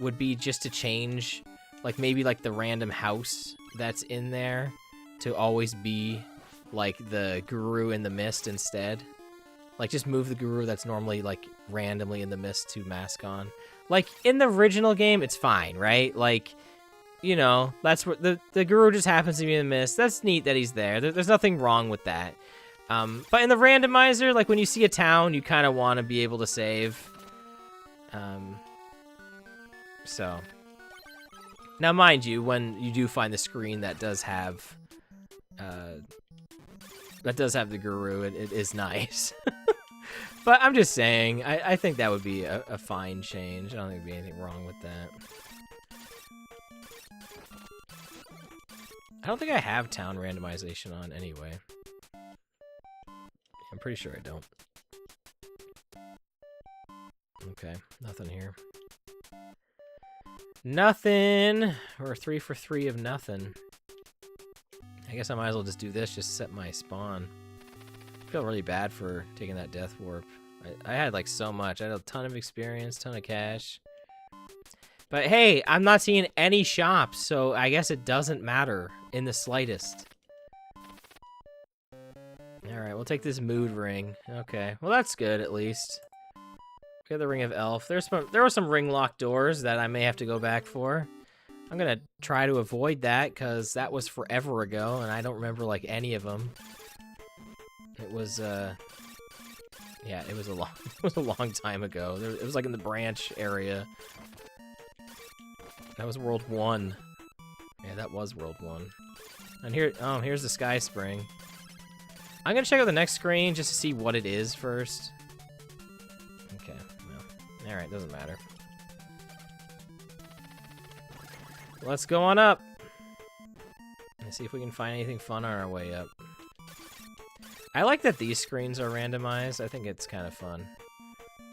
would be just to change, like, maybe, like, the random house that's in there to always be, like, the guru in the mist instead. Like, just move the guru that's normally, like, randomly in the mist to Mascon. Like, in the original game, it's fine, right? Like, you know, that's where the guru just happens to be in the mist. That's neat that he's there. There's nothing wrong with that. But in the randomizer, like, when you see a town, you kind of want to be able to save. So. Now, mind you, when you do find the screen that does have, the guru, it is nice. But I'm just saying, I think that would be a fine change. I don't think there'd be anything wrong with that. I don't think I have town randomization on anyway. I'm pretty sure I don't. Okay, nothing here. Nothing! We're 3 for 3 of nothing. I guess I might as well just do this, just set my spawn. I feel really bad for taking that death warp. I had like so much. I had a ton of experience, ton of cash. But hey, I'm not seeing any shops, so I guess it doesn't matter in the slightest. Alright, we'll take this mood ring. Okay, well that's good at least. We got the Ring of Elf. There were some ring lock doors that I may have to go back for. I'm gonna try to avoid that, because that was forever ago, and I don't remember, like, any of them. It was, yeah, it was a long time ago. It was, like, in the branch area. That was World 1. Yeah, that was World 1. And here, oh, here's the Sky Spring. I'm gonna check out the next screen just to see what it is first. Okay, no. Alright, doesn't matter. Let's go on up. Let's see if we can find anything fun on our way up. I like that these screens are randomized. I think it's kind of fun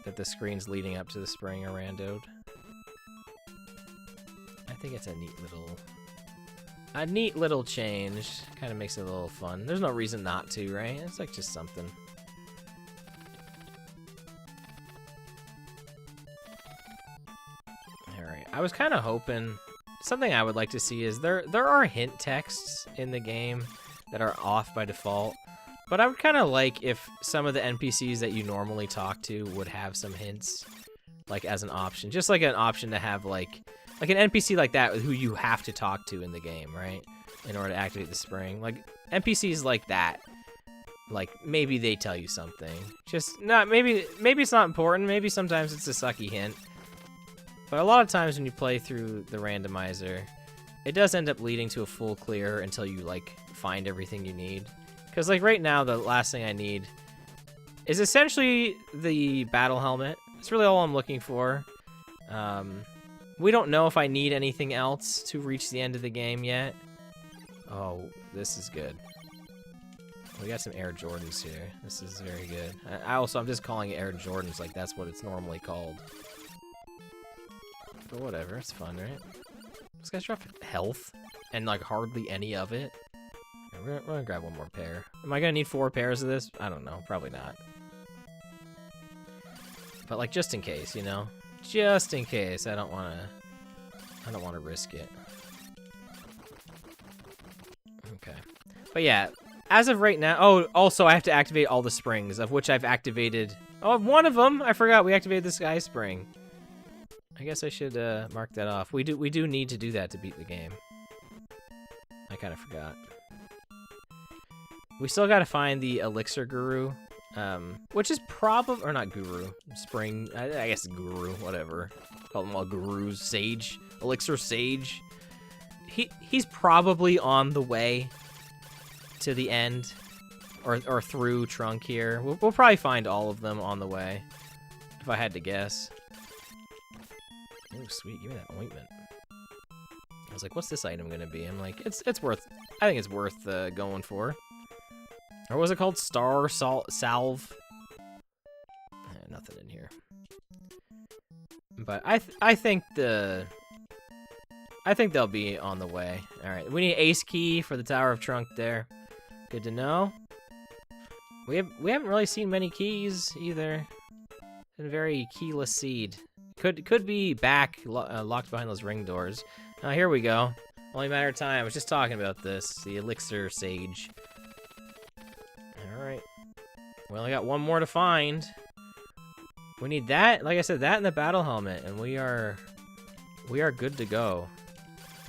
that the screens leading up to the spring are randoed. I think it's a neat little change. Kind of makes it a little fun. There's no reason not to, right? It's like just something. Alright, I was kind of hoping... Something I would like to see is there are hint texts in the game that are off by default. But I would kind of like if some of the NPCs that you normally talk to would have some hints, like as an option. Just like an option to have like an NPC like that who you have to talk to in the game, right? In order to activate the spring. Like NPCs like that, like maybe they tell you something. Just not maybe it's not important. Maybe sometimes it's a sucky hint. But a lot of times when you play through the randomizer, it does end up leading to a full clear until you like find everything you need. Because like right now, the last thing I need is essentially the battle helmet. That's really all I'm looking for. We don't know if I need anything else to reach the end of the game yet. Oh, this is good. We got some Air Jordans here. This is very good. I'm just calling it Air Jordans like that's what it's normally called. But whatever, it's fun, right? This guy's dropped health and like hardly any of it. We're gonna grab one more pair. Am I gonna need 4 pairs of this? I don't know, probably not. But like just in case, you know? Just in case, I don't wanna risk it. Okay. But yeah, as of right now, oh, also I have to activate all the springs, of which I've activated, oh, one of them, I forgot we activated the sky spring. I guess I should mark that off. We do need to do that to beat the game. I kind of forgot. We still got to find the elixir guru, which is probably, or not guru, spring. I guess guru, whatever. Call them all gurus. Sage, elixir sage. He's probably on the way to the end, or through Trunk here. We'll probably find all of them on the way, if I had to guess. Oh, sweet, give me that ointment. I was like, what's this item gonna be? I'm like, it's worth, I think it's worth going for. Or was it called Star Salve? Nothing in here. But I think they'll be on the way. All right, we need Ace Key for the Tower of Trunk there. Good to know. We haven't really seen many keys either. Been very keyless seed. Could be back locked behind those ring doors. Here we go. Only a matter of time. I was just talking about this. The elixir sage. All right. We only got one more to find. We need that. Like I said, that and the battle helmet, and we are good to go.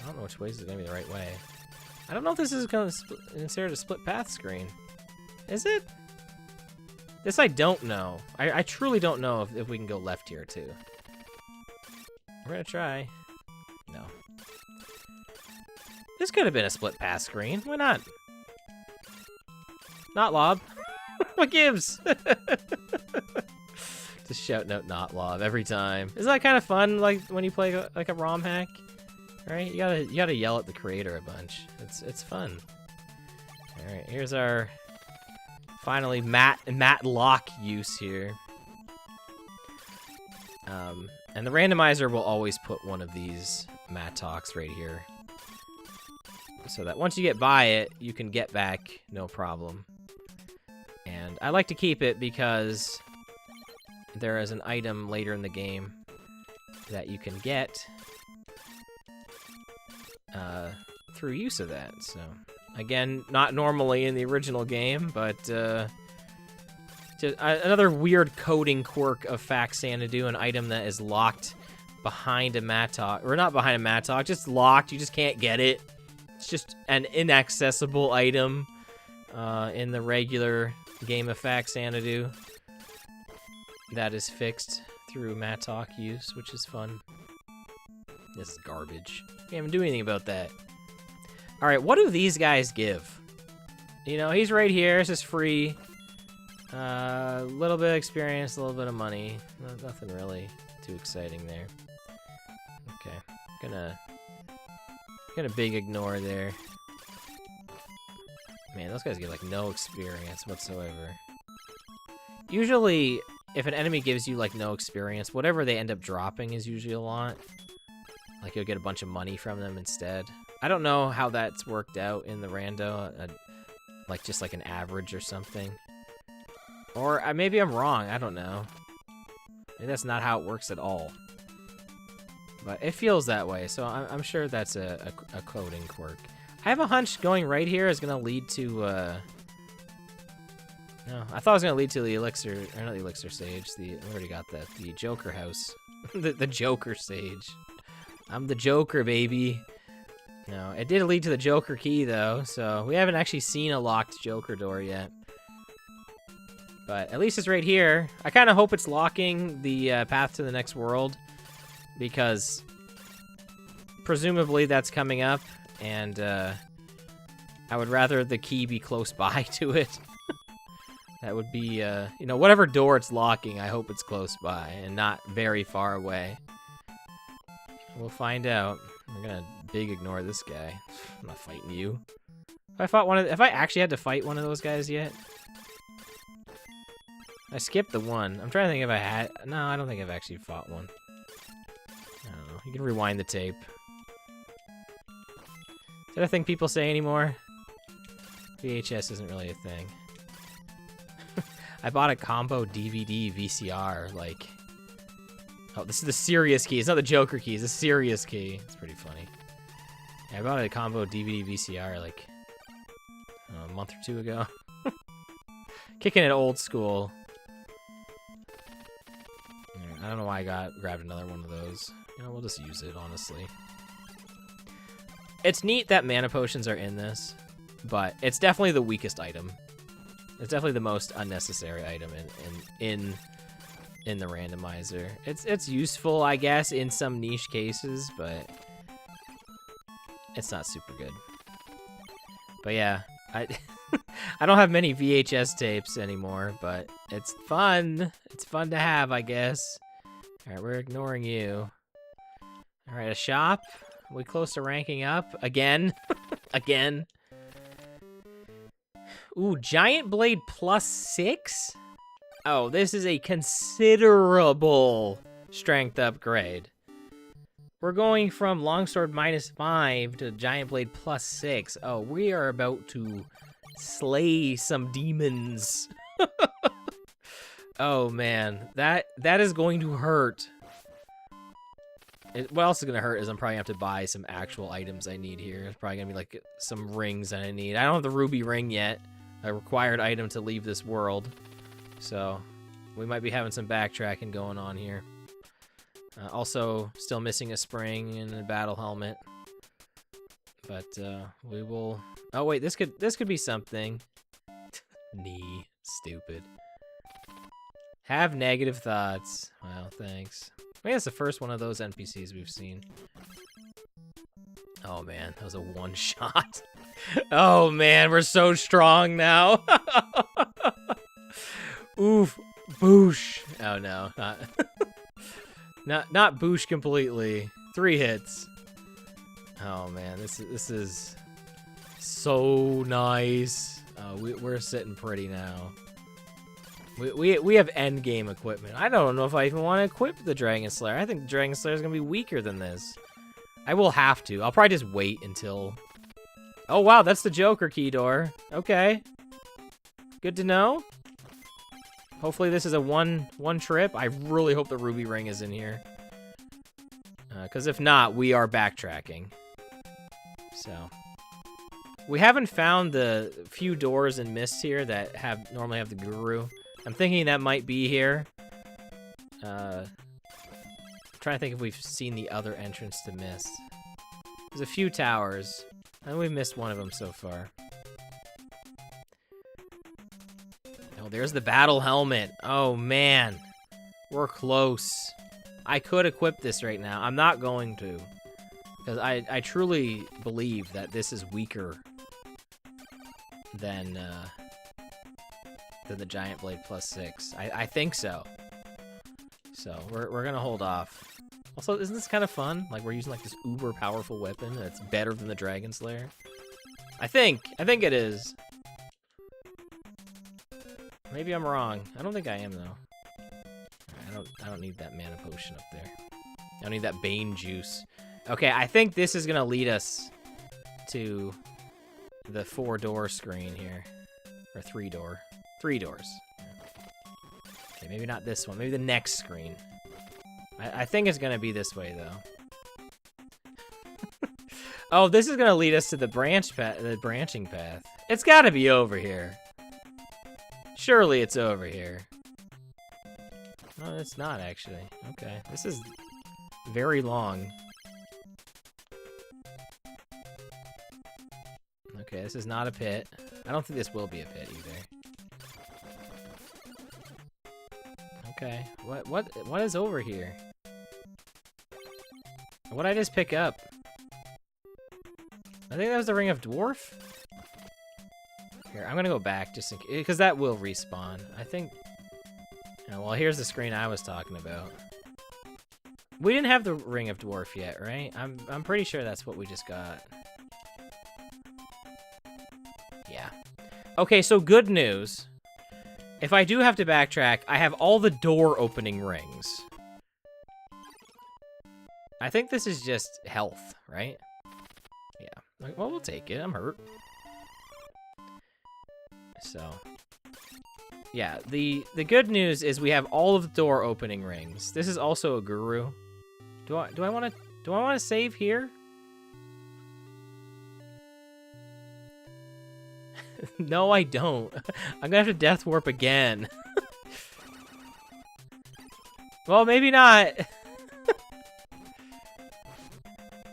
I don't know which way is gonna be the right way. I don't know if this is gonna consider a split path screen. Is it? This I don't know. I truly don't know if we can go left here too. We're gonna try. No. This could have been a split path screen. Why not? Notlobber. What gives? Just shouting out Notlobber every time. Isn't that kind of fun? Like when you play like a ROM hack, right? You gotta yell at the creator a bunch. It's fun. All right, here's our finally matte lock use here. And the randomizer will always put one of these Mattocks right here, so that once you get by it, you can get back no problem. And I like to keep it because there is an item later in the game that you can get through use of that. So again, not normally in the original game, but just another weird coding quirk of Faxanadu, an item that is locked behind a Mattock, or not behind a Mattock, just locked. You just can't get it. It's just an inaccessible item in the regular game of Faxanadu that is fixed through Mattock use, which is fun. This is garbage. Can't even do anything about that. All right, what do these guys give? you know, he's right here. It's just free. A little bit of experience, a little bit of money. Nothing really too exciting there. Okay, gonna big ignore there. Man, those guys get like no experience whatsoever. Usually, if an enemy gives you like no experience, whatever they end up dropping is usually a lot. Like you'll get a bunch of money from them instead. I don't know how that's worked out in the rando, like just like an average or something. Or maybe I'm wrong, I don't know. Maybe that's not how it works at all. But it feels that way, so I'm sure that's a coding quirk. I have a hunch going right here is gonna lead to, no, I thought it was gonna lead to the elixir, or not the elixir stage, I already got that, the Joker house. the Joker stage. I'm the Joker, baby. No, it did lead to the Joker key, though, so we haven't actually seen a locked Joker door yet. But at least it's right here. I kind of hope it's locking the path to the next world, because presumably that's coming up, and I would rather the key be close by to it. That would be, you know, whatever door it's locking, I hope it's close by and not very far away. We'll find out. We're gonna big ignore this guy. I'm not fighting you. Have I actually had to fight one of those guys yet? I skipped the one. I'm trying to think if I had. No, I don't think I've actually fought one. I don't know. You can rewind the tape. Is that a thing people say anymore? VHS isn't really a thing. I bought a combo DVD VCR, like... Oh, this is the serious key. It's not the Joker key. It's the serious key. It's pretty funny. Yeah, I bought a combo DVD VCR, like, a month or two ago. Kicking it old school. I don't know why I grabbed another one of those. You know, we'll just use it, honestly. It's neat that mana potions are in this, but it's definitely the weakest item. It's definitely the most unnecessary item in the randomizer. It's useful, I guess, in some niche cases, but it's not super good. But yeah, I don't have many VHS tapes anymore, but it's fun. It's fun to have, I guess. All right, we're ignoring you. All right, a shop. Are we close to ranking up again? Again. Ooh, Giant Blade +6? Oh, this is a considerable strength upgrade. We're going from Longsword -5 to Giant Blade +6. Oh, we are about to slay some demons. Oh, man. That is going to hurt. What else is going to hurt is I'm probably going to have to buy some actual items I need here. It's probably going to be like some rings that I need. I don't have the ruby ring yet. A required item to leave this world. So, we might be having some backtracking going on here. Also, still missing a spring and a battle helmet. But, we will... Oh, wait, this could be something. Knee. Stupid. Have negative thoughts. Well, thanks. I think that's the first one of those NPCs we've seen. Oh, man, that was a one-shot. Oh, man, we're so strong now. Oof. Boosh. Oh, no. Not boosh completely. 3 hits. Oh, man, this is so nice. We're sitting pretty now. We have endgame equipment. I don't know if I even want to equip the Dragon Slayer. I think the Dragon Slayer is going to be weaker than this. I will have to. I'll probably just wait until... Oh, wow, that's the Joker key door. Okay. Good to know. Hopefully this is a one trip. I really hope the ruby ring is in here. Because if not, we are backtracking. So... We haven't found the few doors in Mist here that normally have the Guru. I'm thinking that might be here. I'm trying to think if we've seen the other entrance to Mist. There's a few towers, and we've missed one of them so far. Oh, there's the battle helmet. Oh, man. We're close. I could equip this right now. I'm not going to. Because I truly believe that this is weaker than the Giant Blade +6. I think so. So we're gonna hold off. Also, isn't this kind of fun? Like, we're using like this uber powerful weapon that's better than the Dragon Slayer. I think it is. Maybe I'm wrong. I don't think I am though. I don't need that mana potion up there. I don't need that Bane juice. Okay, I think this is gonna lead us to the 4-door screen here, or 3-door. 3 doors. Okay, maybe not this one. Maybe the next screen. I think it's gonna be this way though. Oh, this is gonna lead us to the branching path. It's gotta be over here. Surely it's over here. No, it's not actually. Okay, this is very long. Okay, this is not a pit. I don't think this will be a pit either. Okay, what is over here? What did I just pick up? I think that was the Ring of Dwarf. Here, I'm gonna go back just in case, because that will respawn. I think. Oh, well, here's the screen I was talking about. We didn't have the Ring of Dwarf yet, right? I'm pretty sure that's what we just got. Yeah. Okay, so good news. If I do have to backtrack, I have all the door opening rings. I think this is just health, right? Yeah. Like, well, we'll take it. I'm hurt. So, yeah, the good news is we have all of the door opening rings. This is also a guru. Do I want to save here? No, I don't. I'm gonna have to death warp again. Well, maybe not.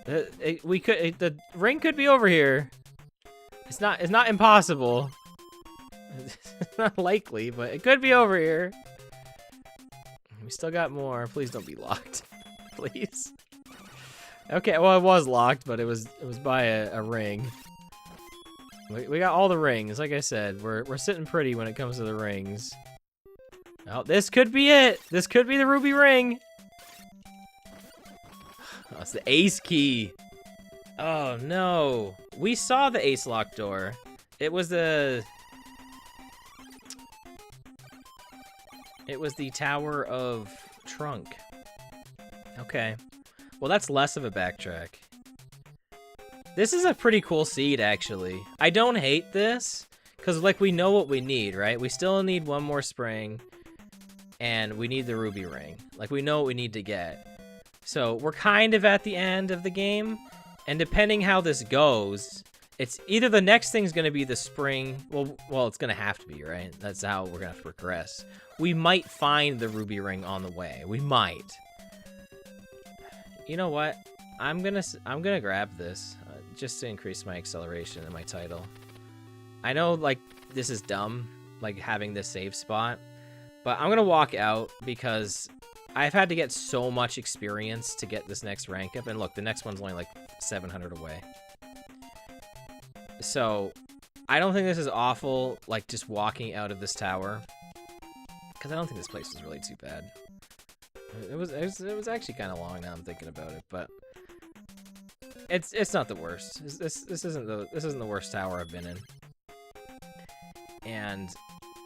The ring could be over here. It's not impossible. It's not likely, but it could be over here. We still got more. Please don't be locked. Please. Okay, well, it was locked, but it was by a ring. We got all the rings. Like I said, we're sitting pretty when it comes to the rings. Oh, this could be it. This could be the ruby ring. Oh, it's the ace key. Oh no. We saw the ace lock door. It was the Tower of Trunk. Okay. Well, that's less of a backtrack. This is a pretty cool seed, actually. I don't hate this, because, like, we know what we need, right? We still need one more spring, and we need the ruby ring. Like, we know what we need to get. So, we're kind of at the end of the game, and depending how this goes, it's either the next thing's going to be the spring. Well, it's going to have to be, right? That's how we're going to have to progress. We might find the ruby ring on the way. We might. You know what? I'm gonna grab this just to increase my acceleration in my title. I know, like, this is dumb, like having this save spot, but I'm gonna walk out because I've had to get so much experience to get this next rank up. And look, the next one's only like 700 away. So I don't think this is awful, like just walking out of this tower, because I don't think this place was really too bad. It was actually kind of long now I'm thinking about it, but it's not the worst. This isn't the worst tower I've been in. And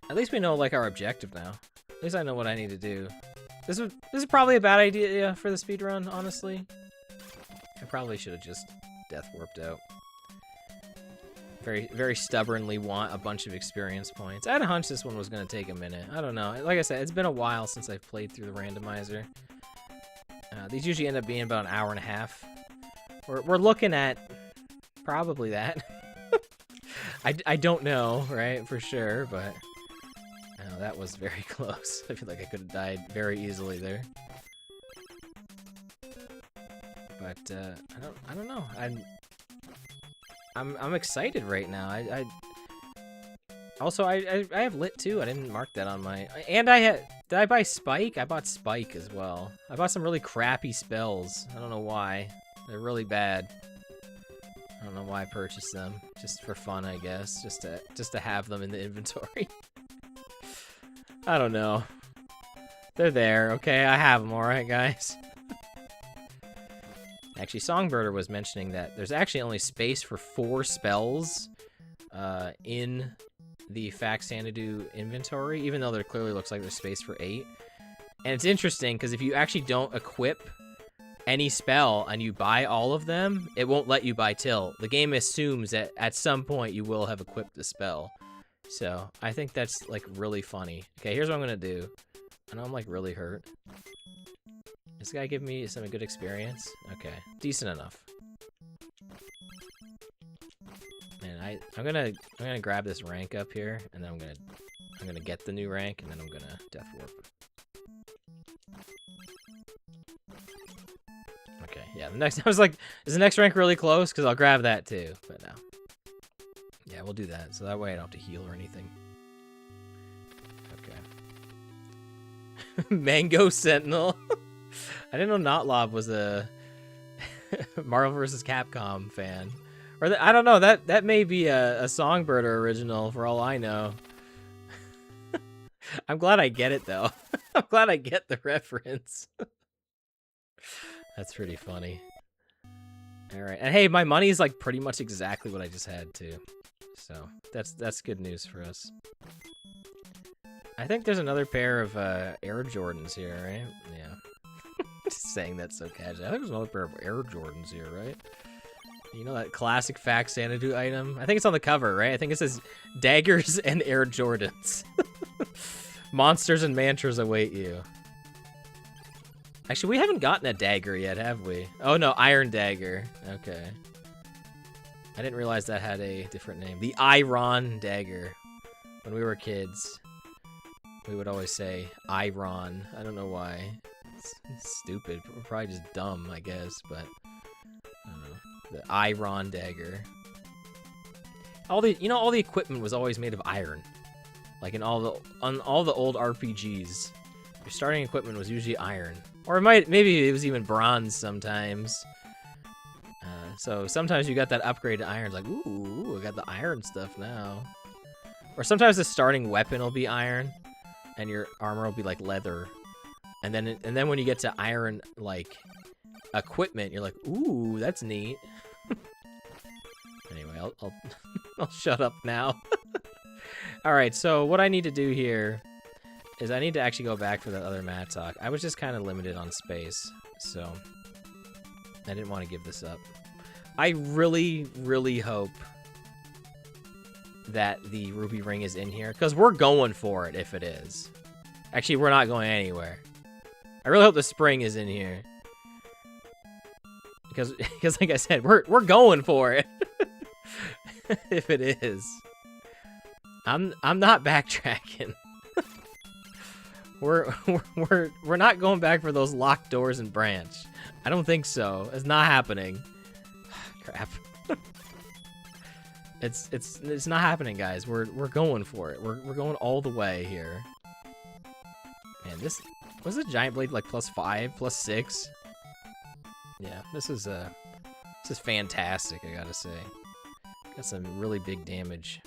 at least we know, like, our objective now. At least I know what I need to do. This is probably a bad idea for the speedrun, honestly. I probably should have just death warped out. Very, very stubbornly want a bunch of experience points. I had a hunch this one was going to take a minute. I don't know. Like I said, it's been a while since I've played through the randomizer. These usually end up being about an hour and a half. We're looking at probably that. I don't know, right, for sure, but that was very close. I feel like I could have died very easily there. But I don't know. I'm excited right now. I have lit too. I didn't mark that on my. And did I buy Spike? I bought Spike as well. I bought some really crappy spells. I don't know why. They're really bad. don't know why I purchased them. Just for fun, I guess. Just to have them in the inventory. I don't know. They're there, okay? I have them, alright, guys? Actually, Songbirder was mentioning that there's actually only space for 4 spells in the Faxanadu inventory, even though there clearly looks like there's space for 8. And it's interesting, because if you actually don't equip any spell and you buy all of them, it won't let you buy Till. The game assumes that at some point you will have equipped the spell. So, I think that's, like, really funny. Okay, here's what I'm gonna do. I know I'm, like, really hurt. This guy give me some good experience? Okay, decent enough. Man, I'm gonna grab this rank up here, and then I'm gonna get the new rank, and then I'm gonna death warp. Okay, yeah, the next, I was like, is the next rank really close? Because I'll grab that too, but no. Yeah, we'll do that, so that way I don't have to heal or anything. Okay. Mango Sentinel. I didn't know Notlobber was a Marvel vs. Capcom fan. Or I don't know, that may be a Songbirder original for all I know. I'm glad I get it though. I'm glad I get the reference. That's pretty funny. Alright, and hey, my money is like pretty much exactly what I just had too. So that's good news for us. I think there's another pair of Air Jordans here, right? Yeah. Just saying that so casual. I think there's another pair of Air Jordans here, right? You know that classic Faxanadu item? I think it's on the cover, right? I think it says daggers and Air Jordans. Monsters and mantras await you. Actually, we haven't gotten a dagger yet, have we? Oh no, Iron Dagger. Okay. I didn't realize that had a different name. The Iron Dagger. When we were kids, we would always say Iron. I don't know why. It's stupid. We're probably just dumb, I guess, but I don't know. The Iron Dagger. All the equipment was always made of iron. Like on all the old RPGs. Your starting equipment was usually iron. Or maybe it was even bronze sometimes. So sometimes you got that upgrade to iron. It's like, ooh, I got the iron stuff now. Or sometimes the starting weapon will be iron, and your armor will be like leather. And then when you get to iron like equipment, you're like, ooh, that's neat. Anyway, I'll shut up now. All right, so what I need to do here is I need to actually go back for that other Mattock. I was just kind of limited on space, so I didn't want to give this up. I really, really hope that the ruby ring is in here, because we're going for it if it is. Actually, we're not going anywhere. I really hope the spring is in here. Because like I said, we're going for it. If it is. I'm not backtracking. We're not going back for those locked doors and branch. I don't think so. It's not happening. Crap. It's not happening, guys. We're going for it. We're going all the way here. Man, this was the giant blade like +5, +6. Yeah, this is fantastic, I gotta say. Got some really big damage.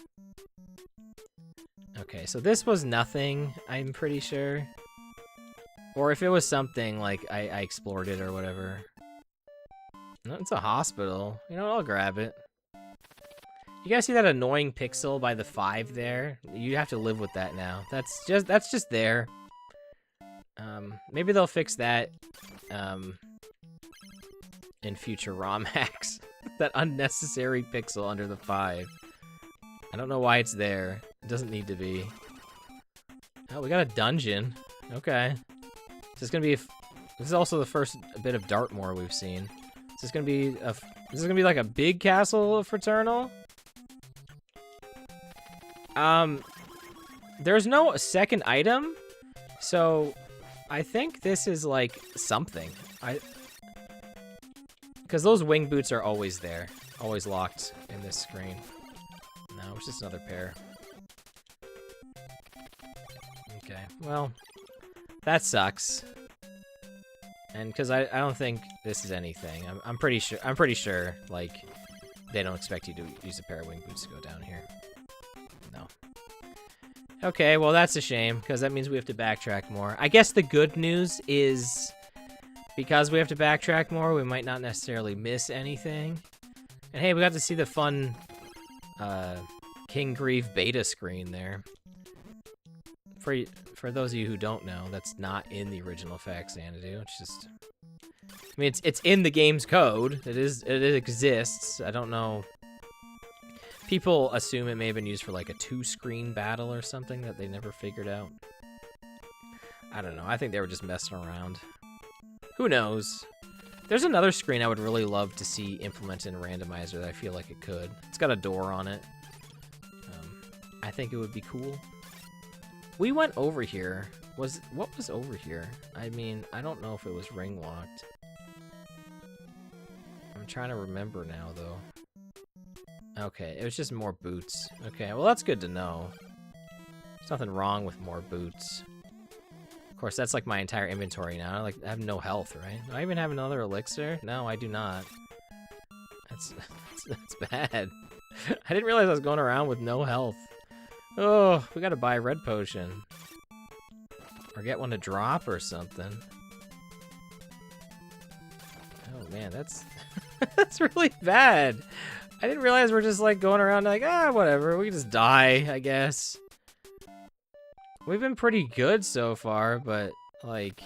Okay, so this was nothing, I'm pretty sure. Or if it was something, like, I explored it or whatever. No, it's a hospital. You know, I'll grab it. You guys see that annoying pixel by the 5 there? You have to live with that now. That's just there. Maybe they'll fix that in future ROM hacks. That unnecessary pixel under the 5. I don't know why it's there. It doesn't need to be. Oh, we got a dungeon. Okay. This is gonna be. This is also the first bit of Dartmoor we've seen. Is this gonna be like a big castle of Fraternal? There's no second item, so I think this is like something. Because those wing boots are always there, always locked in this screen. No, it's just another pair. Okay, well, that sucks. And because I don't think this is anything. I'm pretty sure like they don't expect you to use a pair of wing boots to go down here. No. Okay, well, that's a shame, because that means we have to backtrack more. I guess the good news is, because we have to backtrack more, we might not necessarily miss anything. And hey, we got to see the fun King Grief beta screen there. For those of you who don't know, that's not in the original Faxanadu. It's just, I mean, it's in the game's code. It exists. I don't know. People assume it may have been used for like a 2-screen battle or something that they never figured out. I don't know. I think they were just messing around. Who knows? There's another screen I would really love to see implemented in Randomizer that I feel like it could. It's got a door on it. I think it would be cool. We went over here. What was over here? I mean, I don't know if it was ring walked. I'm trying to remember now, though. Okay, it was just more boots. Okay, well, that's good to know. There's nothing wrong with more boots. Of course, that's like my entire inventory now. Like, I have no health, right? Do I even have another elixir? No, I do not. That's bad. I didn't realize I was going around with no health. Oh, we gotta buy a red potion. Or get one to drop or something. Oh, man, that's... that's really bad. I didn't realize we're just, like, going around like, whatever. We can just die, I guess. We've been pretty good so far, but, like...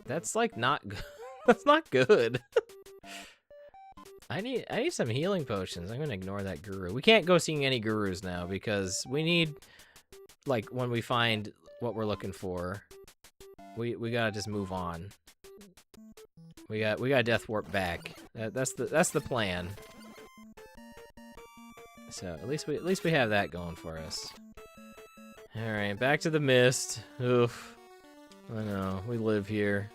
That's, like, not good. That's not good. I need some healing potions. I'm gonna ignore that guru. We can't go seeing any gurus now, because we need, like, when we find what we're looking for, we gotta just move on. We got death warp back. That's the plan. So at least we have that going for us. All right, back to the mist. Oof. I know, we live here.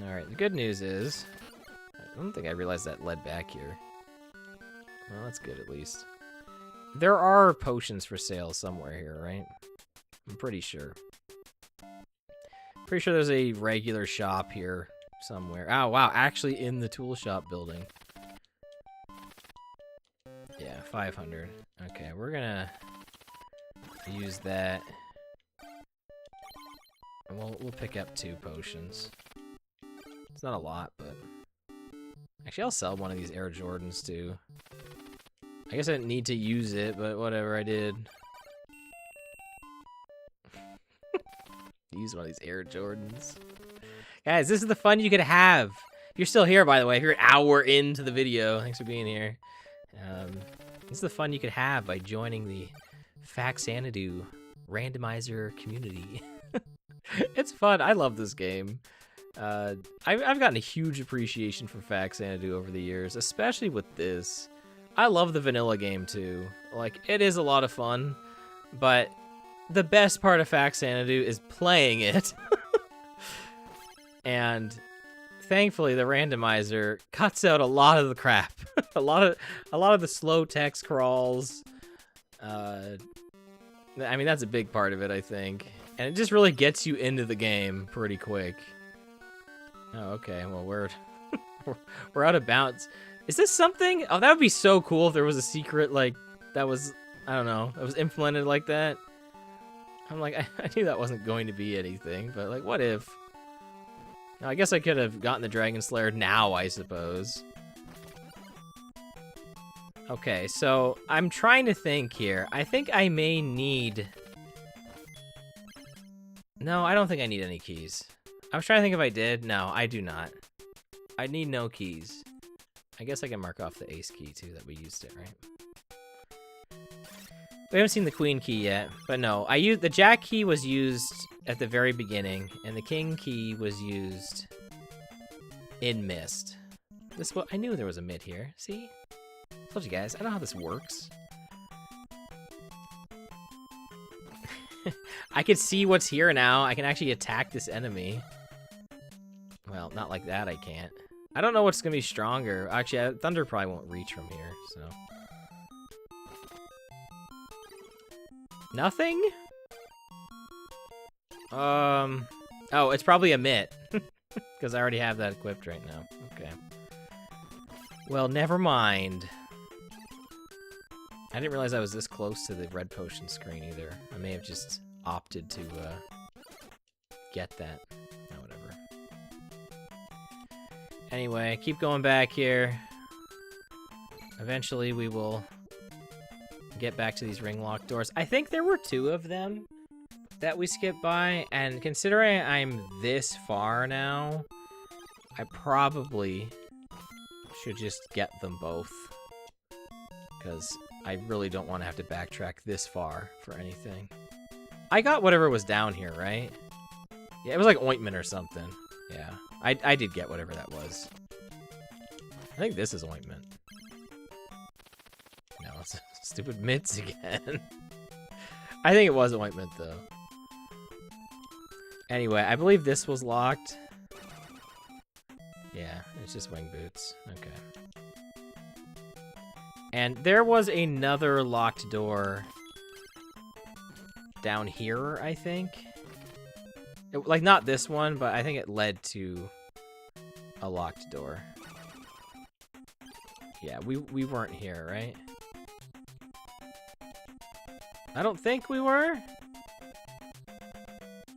All right, the good news is, I don't think I realized that led back here. Well, that's good at least. There are potions for sale somewhere here, right? I'm pretty sure. Pretty sure there's a regular shop here somewhere. Oh, wow, actually in the tool shop building. Yeah, 500. Okay, we're gonna use that. And we'll pick up 2 potions. It's not a lot, but... Actually, I'll sell one of these Air Jordans, too. I guess I didn't need to use it, but whatever, I did. Use one of these Air Jordans. Guys, this is the fun you could have. If you're still here, by the way, if you're an hour into the video, thanks for being here. This is the fun you could have by joining the Faxanadu Randomizer community. It's fun. I love this game. I've gotten a huge appreciation for Faxanadu over the years, especially with this. I love the vanilla game too. Like, it is a lot of fun, but the best part of Faxanadu is playing it. And thankfully, the randomizer cuts out a lot of the crap. a lot of the slow text crawls. I mean, that's a big part of it, I think. And it just really gets you into the game pretty quick. Oh, okay. Well, we're out of bounds. Is this something? Oh, that would be so cool if there was a secret, like, that was, I don't know, that was implemented like that. I'm like, I knew that wasn't going to be anything, but, like, what if? Now, I guess I could have gotten the Dragon Slayer now, I suppose. Okay, so I'm trying to think here. I think I may need... No, I don't think I need any keys. I was trying to think if I did. No, I do not. I need no keys. I guess I can mark off the ace key, too, that we used it, right? We haven't seen the queen key yet, but no. The jack key was used at the very beginning, and the king key was used in mist. I knew there was a mid here. See? I told you guys, I know how this works. I can see what's here now. I can actually attack this enemy. Well, not like that, I can't. I don't know what's gonna be stronger. Actually, Thunder probably won't reach from here, so. Nothing? Oh, it's probably a mitt. Because I already have that equipped right now. Okay. Well, never mind. I didn't realize I was this close to the red potion screen either. I may have just opted to get that. Oh, whatever. Anyway, keep going back here. Eventually we will get back to these ring lock doors. I think there were 2 of them that we skipped by, and considering I'm this far now, I probably should just get them both. Because I really don't want to have to backtrack this far for anything. I got whatever was down here, right? Yeah, it was like ointment or something. Yeah, I did get whatever that was. I think this is ointment. No, it's stupid mitts again. I think it was ointment, though. Anyway, I believe this was locked. Yeah, it's just wing boots. Okay. And there was another locked door down here, I think. Like, not this one, but I think it led to a locked door. Yeah, we weren't here, right? I don't think we were.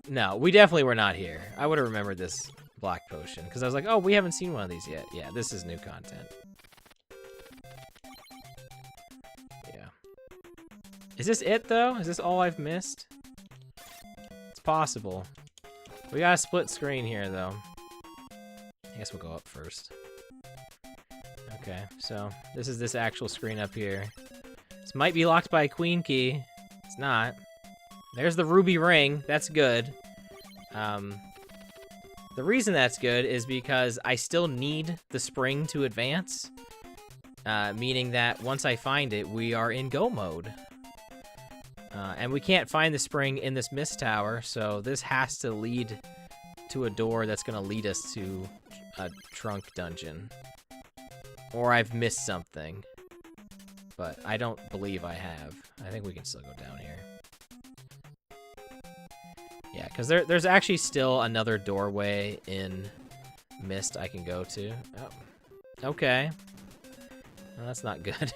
No, we definitely were not here. I would have remembered this black potion, because I was like, oh, we haven't seen one of these yet. Yeah, this is new content. Yeah. Is this it, though? Is this all I've missed? It's possible. We got a split screen here, though. I guess we'll go up first. Okay, so this is this actual screen up here. This might be locked by a queen key. It's not. There's the ruby ring. That's good. The reason that's good is because I still need the spring to advance. Meaning that once I find it, we are in go mode. And we can't find the spring in this mist tower, so this has to lead to a door that's going to lead us to a trunk dungeon. Or I've missed something. But I don't believe I have. I think we can still go down here. Yeah, because there's actually still another doorway in Mist I can go to. Oh, okay. Well, that's not good.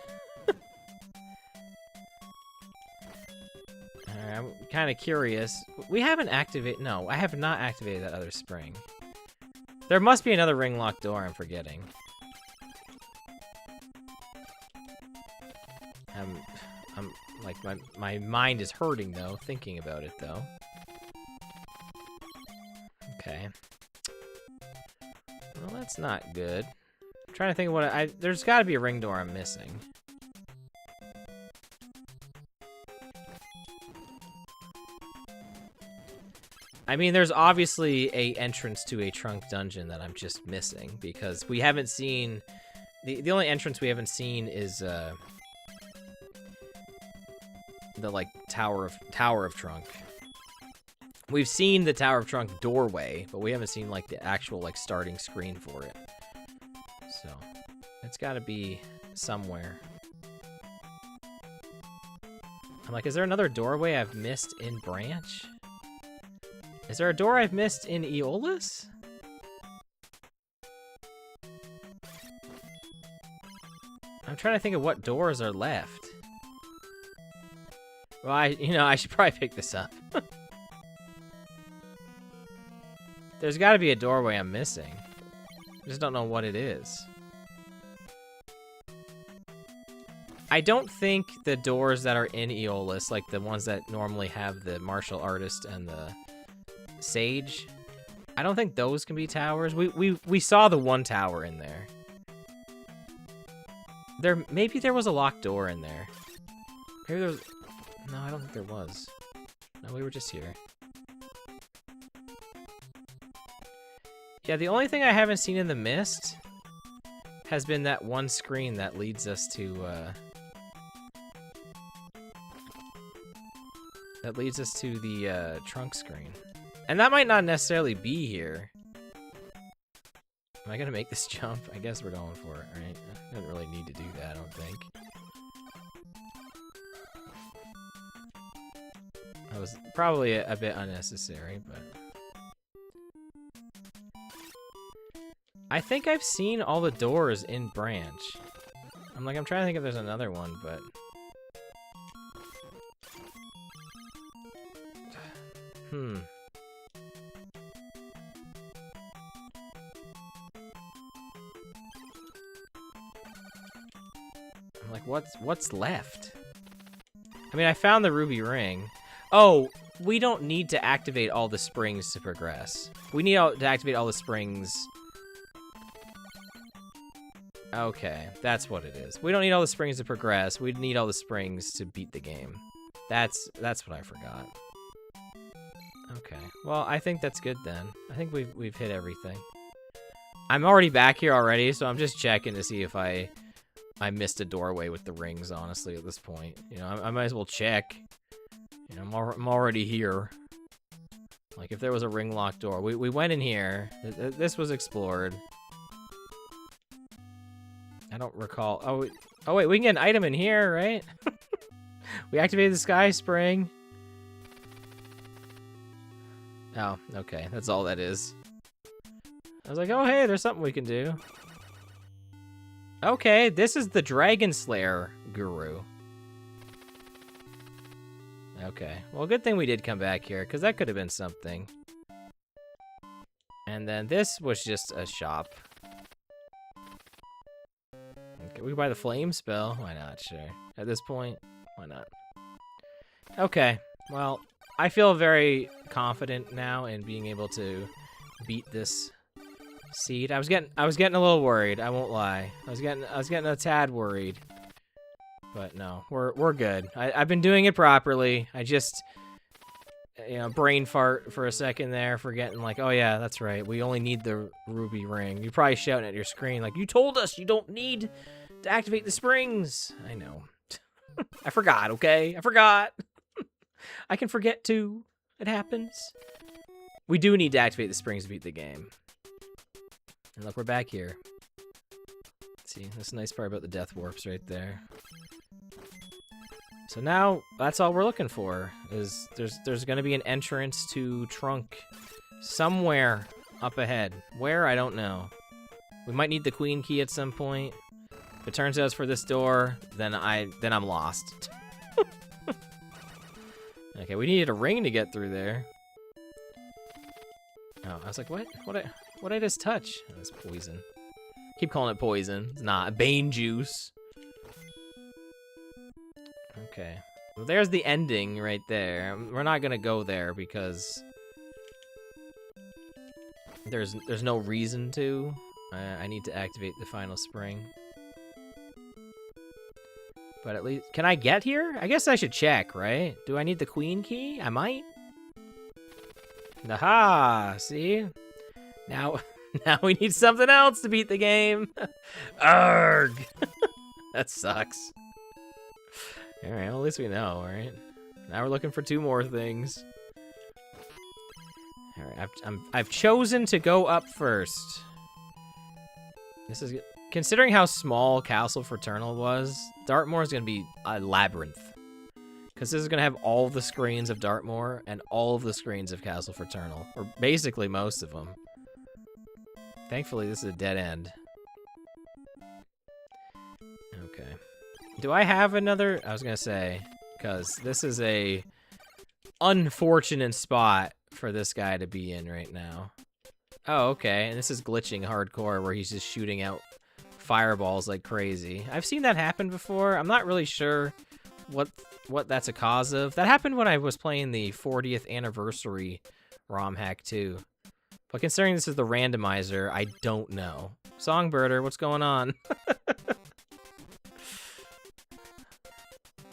Alright, I'm kind of curious. We haven't activated... No, I have not activated that other spring. There must be another ring lock door I'm forgetting. I'm like, my mind is hurting, though, thinking about it, though. Okay. Well, that's not good. I'm trying to think of what there's got to be a ring door I'm missing. I mean, there's obviously a entrance to a trunk dungeon that I'm just missing because we haven't seen... The only entrance we haven't seen is the like Tower of Trunk. We've seen the Tower of Trunk doorway, but we haven't seen like the actual like starting screen for it. So it's got to be somewhere. I'm like, is there another doorway I've missed in Branch? Is there a door I've missed in Eolis? I'm trying to think of what doors are left. Well, I should probably pick this up. There's got to be a doorway I'm missing. I just don't know what it is. I don't think the doors that are in Eolis, like the ones that normally have the martial artist and the sage, I don't think those can be towers. We saw the one tower in there. Maybe there was a locked door in there. Maybe there was... No, I don't think there was. No, we were just here. Yeah, the only thing I haven't seen in the mist has been that one screen that leads us to, the, trunk screen. And that might not necessarily be here. Am I gonna make this jump? I guess we're going for it, right? I don't really need to do that, I don't think. That was probably a bit unnecessary, but... I think I've seen all the doors in Branch. I'm trying to think if there's another one, but... I'm like, what's left? I mean, I found the ruby ring. Oh, we don't need to activate all the springs to progress. We need to activate all the springs. Okay, that's what it is. We don't need all the springs to progress. We need all the springs to beat the game. That's what I forgot. Okay, well, I think that's good then. I think we've hit everything. I'm already back here already, so I'm just checking to see if I missed a doorway with the rings, honestly, at this point. You know, I might as well check. You know, I'm already here. Like, if there was a ring locked door. We went in here. This was explored. I don't recall. Oh, wait, we can get an item in here, right? We activated the sky spring. Oh, okay. That's all that is. I was like, oh, hey, there's something we can do. Okay, this is the Dragon Slayer Guru. Okay. Well, good thing we did come back here, because that could have been something. And then this was just a shop. Okay, we can buy the flame spell. Why not? Sure. At this point, why not? Okay. Well, I feel very confident now in being able to beat this seed. I was getting a little worried. I won't lie. I was getting a tad worried. But no, we're good. I've been doing it properly. I just, you know, brain fart for a second there, forgetting like, oh yeah, that's right. We only need the ruby ring. You're probably shouting at your screen like, you told us you don't need to activate the springs. I know. I forgot, okay? I forgot. I can forget too. It happens. We do need to activate the springs to beat the game. And look, we're back here. See, that's the nice part about the death warps right there. So now, that's all we're looking for, is there's gonna be an entrance to Trunk somewhere up ahead. Where, I don't know. We might need the queen key at some point. If it turns out it's for this door, then I'm lost. Okay, we needed a ring to get through there. Oh, I was like, what? What did I just touch? Oh, it's poison. Keep calling it poison. It's not. Bane juice. Okay. Well, there's the ending right there. We're not gonna go there because there's no reason to. I need to activate the final spring. But at least, can I get here? I guess I should check, right? Do I need the queen key? I might. Aha! See? Now we need something else to beat the game. Arrgh! That sucks. Alright, well, at least we know, right? Now we're looking for 2 more things. Alright, I've chosen to go up first. This is, considering how small Castle Fraternal was, Dartmoor is gonna be a labyrinth. Because this is gonna have all the screens of Dartmoor and all of the screens of Castle Fraternal. Or basically most of them. Thankfully, this is a dead end. Okay. Do I have another? I was gonna say, because this is a unfortunate spot for this guy to be in right now. Oh, okay, and this is glitching hardcore where he's just shooting out fireballs like crazy. I've seen that happen before. I'm not really sure what that's a cause of. That happened when I was playing the 40th anniversary ROM hack too. But considering this is the randomizer, I don't know. Songbirder, what's going on?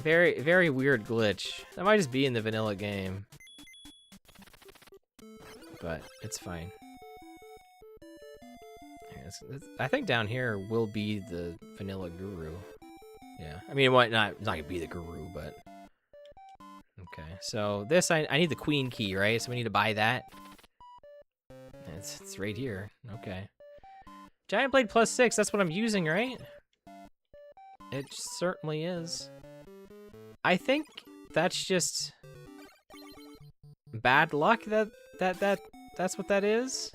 Very, very weird glitch. That might just be in the vanilla game. But it's fine. I think down here will be the vanilla guru. Yeah, I mean, it might not, it's not gonna be the guru, but... Okay, so this, I need the queen key, right? So we need to buy that. It's right here. Okay. Giant Blade +6, that's what I'm using, right? It certainly is. I think that's just bad luck that's what that is.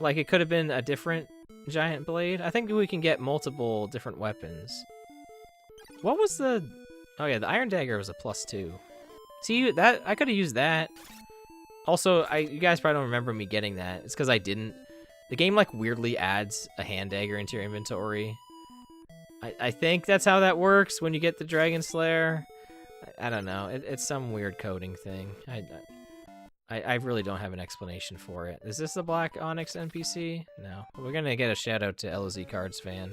Like, it could have been a different giant blade. I think we can get multiple different weapons. What was the... Oh, yeah, the iron dagger was a +2. See, that I could have used that. Also, you guys probably don't remember me getting that. It's because I didn't. The game, like, weirdly adds a hand dagger into your inventory. I think that's how that works when you get the Dragon Slayer. I don't know. It's some weird coding thing. I really don't have an explanation for it. Is this the Black Onyx NPC? No. We're going to get a shout out to LZ Cards fan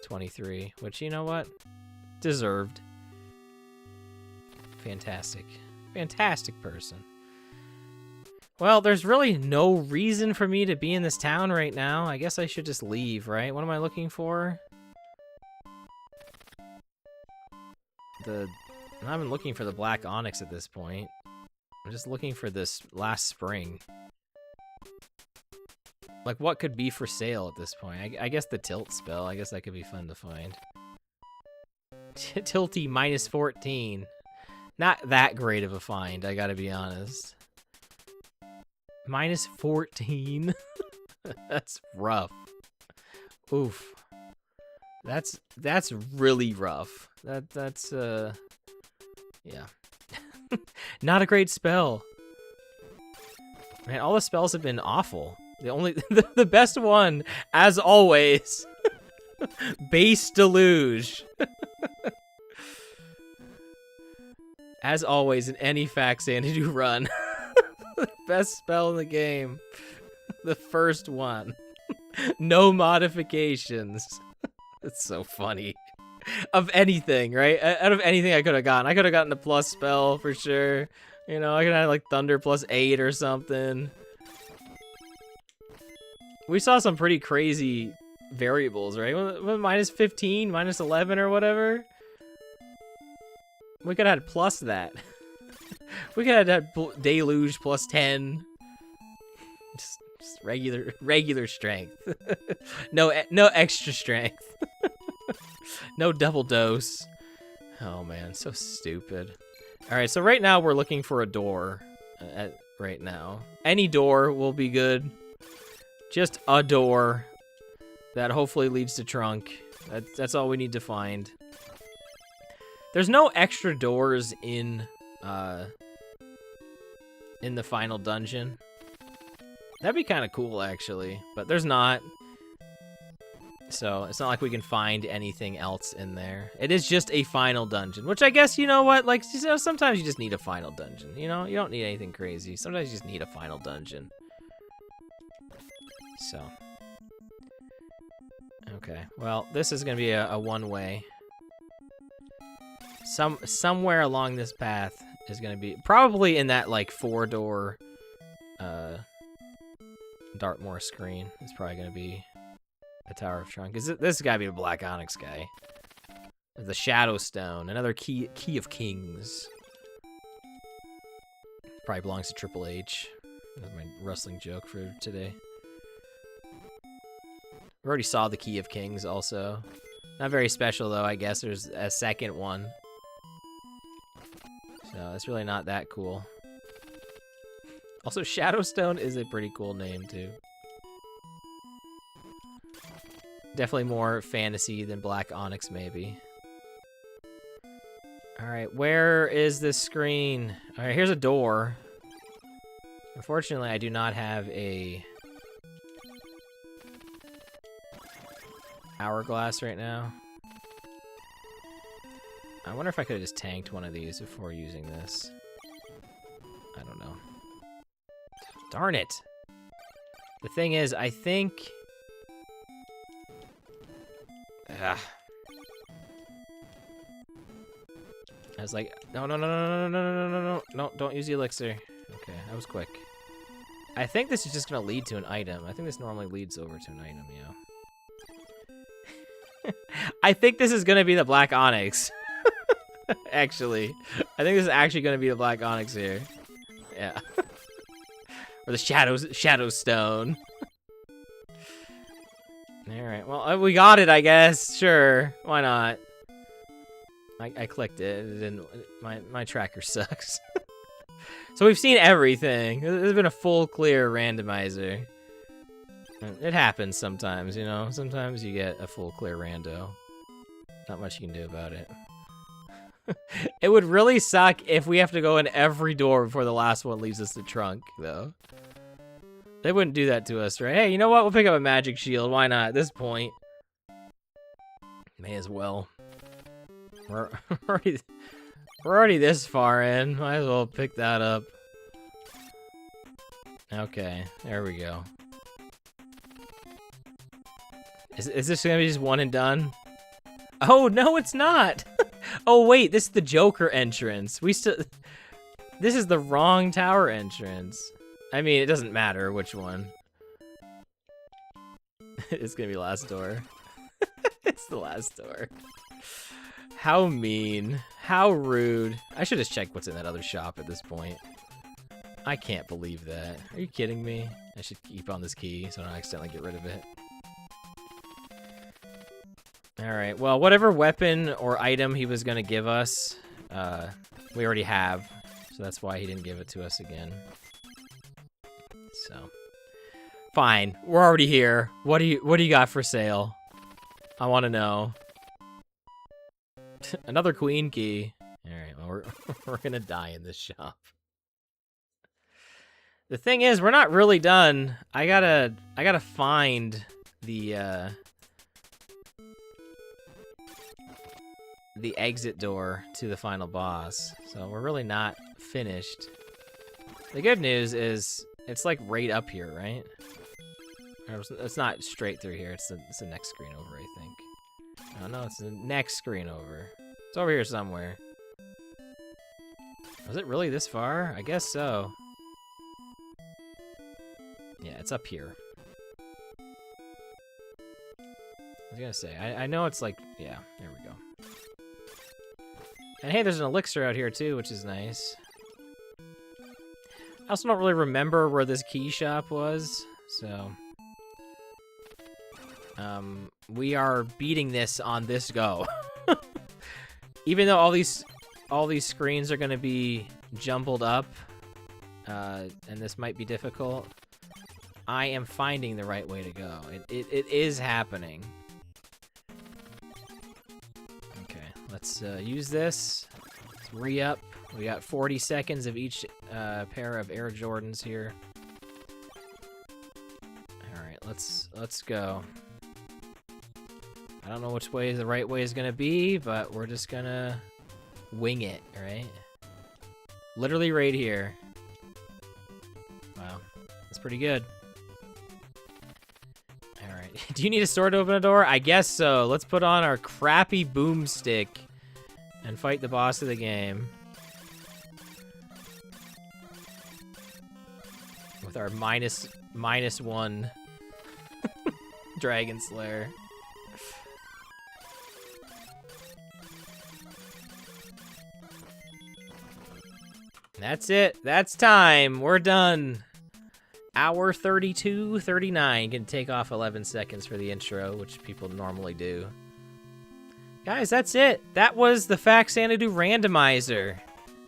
23, which, you know what? Deserved. Fantastic. Fantastic person. Well, there's really no reason for me to be in this town right now. I guess I should just leave, right? What am I looking for? I'm not even looking for the Black Onyx at this point. I'm just looking for this last spring. Like, what could be for sale at this point? I guess the tilt spell. I guess that could be fun to find. Tilty -14. Not that great of a find, I gotta be honest. -14? That's rough. Oof. That's really rough. That's yeah. Not a great spell. Man, all the spells have been awful. The best one, as always, Base Deluge. As always, in any Faxanadu run. Best spell in the game. The first one. No modifications. It's so funny. Of anything, right? Out of anything I could have gotten. I could have gotten a plus spell for sure. You know, I could have like Thunder +8 or something. We saw some pretty crazy variables, right? -15, -11 or whatever. We could have had plus that. We could have had Deluge +10. Just regular strength. No extra strength. No double dose. Oh man, so stupid. All right, so right now we're looking for a door. Right now, any door will be good. Just a door that hopefully leads to Trunk. That's all we need to find. There's no extra doors in the final dungeon. That'd be kind of cool, actually, but there's not. So it's not like we can find anything else in there. It is just a final dungeon, which I guess, you know what, like, you know, sometimes you just need a final dungeon. You know, you don't need anything crazy. Sometimes you just need a final dungeon. So, okay. Well, this is gonna be a one-way. Somewhere along this path is gonna be probably in that like 4-door Dartmoor screen. It's probably gonna be the Tower of Trunk. This has gotta be the Black Onyx guy. The Shadow Stone, another key of Kings. Probably belongs to Triple H. That's my wrestling joke for today. We already saw the Key of Kings also. Not very special though, I guess. There's a second one. So it's really not that cool. Also, Shadowstone is a pretty cool name too. Definitely more fantasy than Black Onyx, maybe. Alright, where is this screen? Alright, here's a door. Unfortunately, I do not have a hourglass right now. I wonder if I could have just tanked one of these before using this. I don't know. Darn it! The thing is, I think... Ugh. I was like, no, don't use the elixir. Okay, that was quick. I think this is just gonna lead to an item. I think this normally leads over to an item, yeah. I think this is gonna be the Black Onyx. Actually, I think this is actually gonna be the Black Onyx here. Yeah. Or the Shadow Stone. Alright, well, we got it, I guess. Sure, why not? I clicked it. It didn't. My tracker sucks. So we've seen everything. There's been a full clear randomizer. It happens sometimes, you know? Sometimes you get a full clear rando. Not much you can do about it. It would really suck if we have to go in every door before the last one leaves us the trunk, though. They wouldn't do that to us, right? Hey, you know what? We'll pick up a magic shield. Why not? At this point. May as well. We're already this far in. Might as well pick that up. Okay, there we go. Is this gonna be just one and done? Oh, no, it's not! Oh, wait, this is the Joker entrance. This is the wrong tower entrance. I mean, it doesn't matter which one. It's gonna be last door. It's the last door. How mean. How rude. I should have checked what's in that other shop at this point. I can't believe that. Are you kidding me? I should keep on this key so I don't accidentally get rid of it. Alright, well, whatever weapon or item he was gonna give us, we already have. So that's why he didn't give it to us again. So, fine. We're already here. What do you got for sale? I want to know. Another queen key. All right, well, we're gonna die in this shop. The thing is, we're not really done. I gotta find the exit door to the final boss. So we're really not finished. The good news is it's like right up here, right? It's not straight through here. It's the next screen over, I think. Oh no, it's the next screen over. It's over here somewhere. Was it really this far? I guess so. Yeah, it's up here. I was gonna say, I know it's like, yeah, there we go. And hey, there's an elixir out here too, which is nice. I also don't really remember where this key shop was, so... we are beating this on this go. Even though all these screens are gonna be jumbled up, and this might be difficult, I am finding the right way to go. It is happening. Okay, let's use this. Let's re-up. We got 40 seconds of each pair of Air Jordans here. All right, let's go. I don't know which way the right way is gonna be, but we're just gonna wing it, right? Literally right here. Wow, that's pretty good. All right, do you need a sword to open a door? I guess so. Let's put on our crappy boomstick and fight the boss of the game. With our minus one Dragon Slayer. That's it. That's time. We're done. Hour 32:39. Can take off 11 seconds for the intro, which people normally do. Guys, that's it. That was the Faxanadu Randomizer.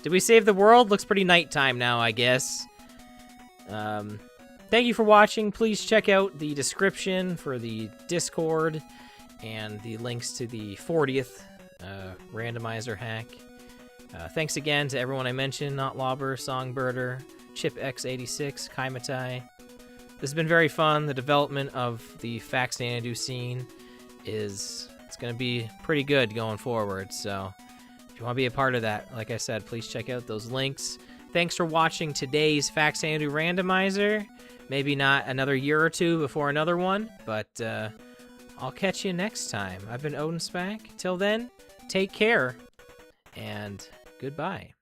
Did we save the world? Looks pretty nighttime now, I guess. Thank you for watching. Please check out the description for the Discord and the links to the 40th randomizer hack. Thanks again to everyone I mentioned, Notlobber, Songbirder, ChipX86, Kaimitai. This has been very fun. The development of the Faxanadu scene it's going to be pretty good going forward. So if you want to be a part of that, like I said, please check out those links. Thanks for watching today's Faxanadu Randomizer. Maybe not another year or two before another one, but I'll catch you next time. I've been OdinSpack. Till then, take care, and goodbye.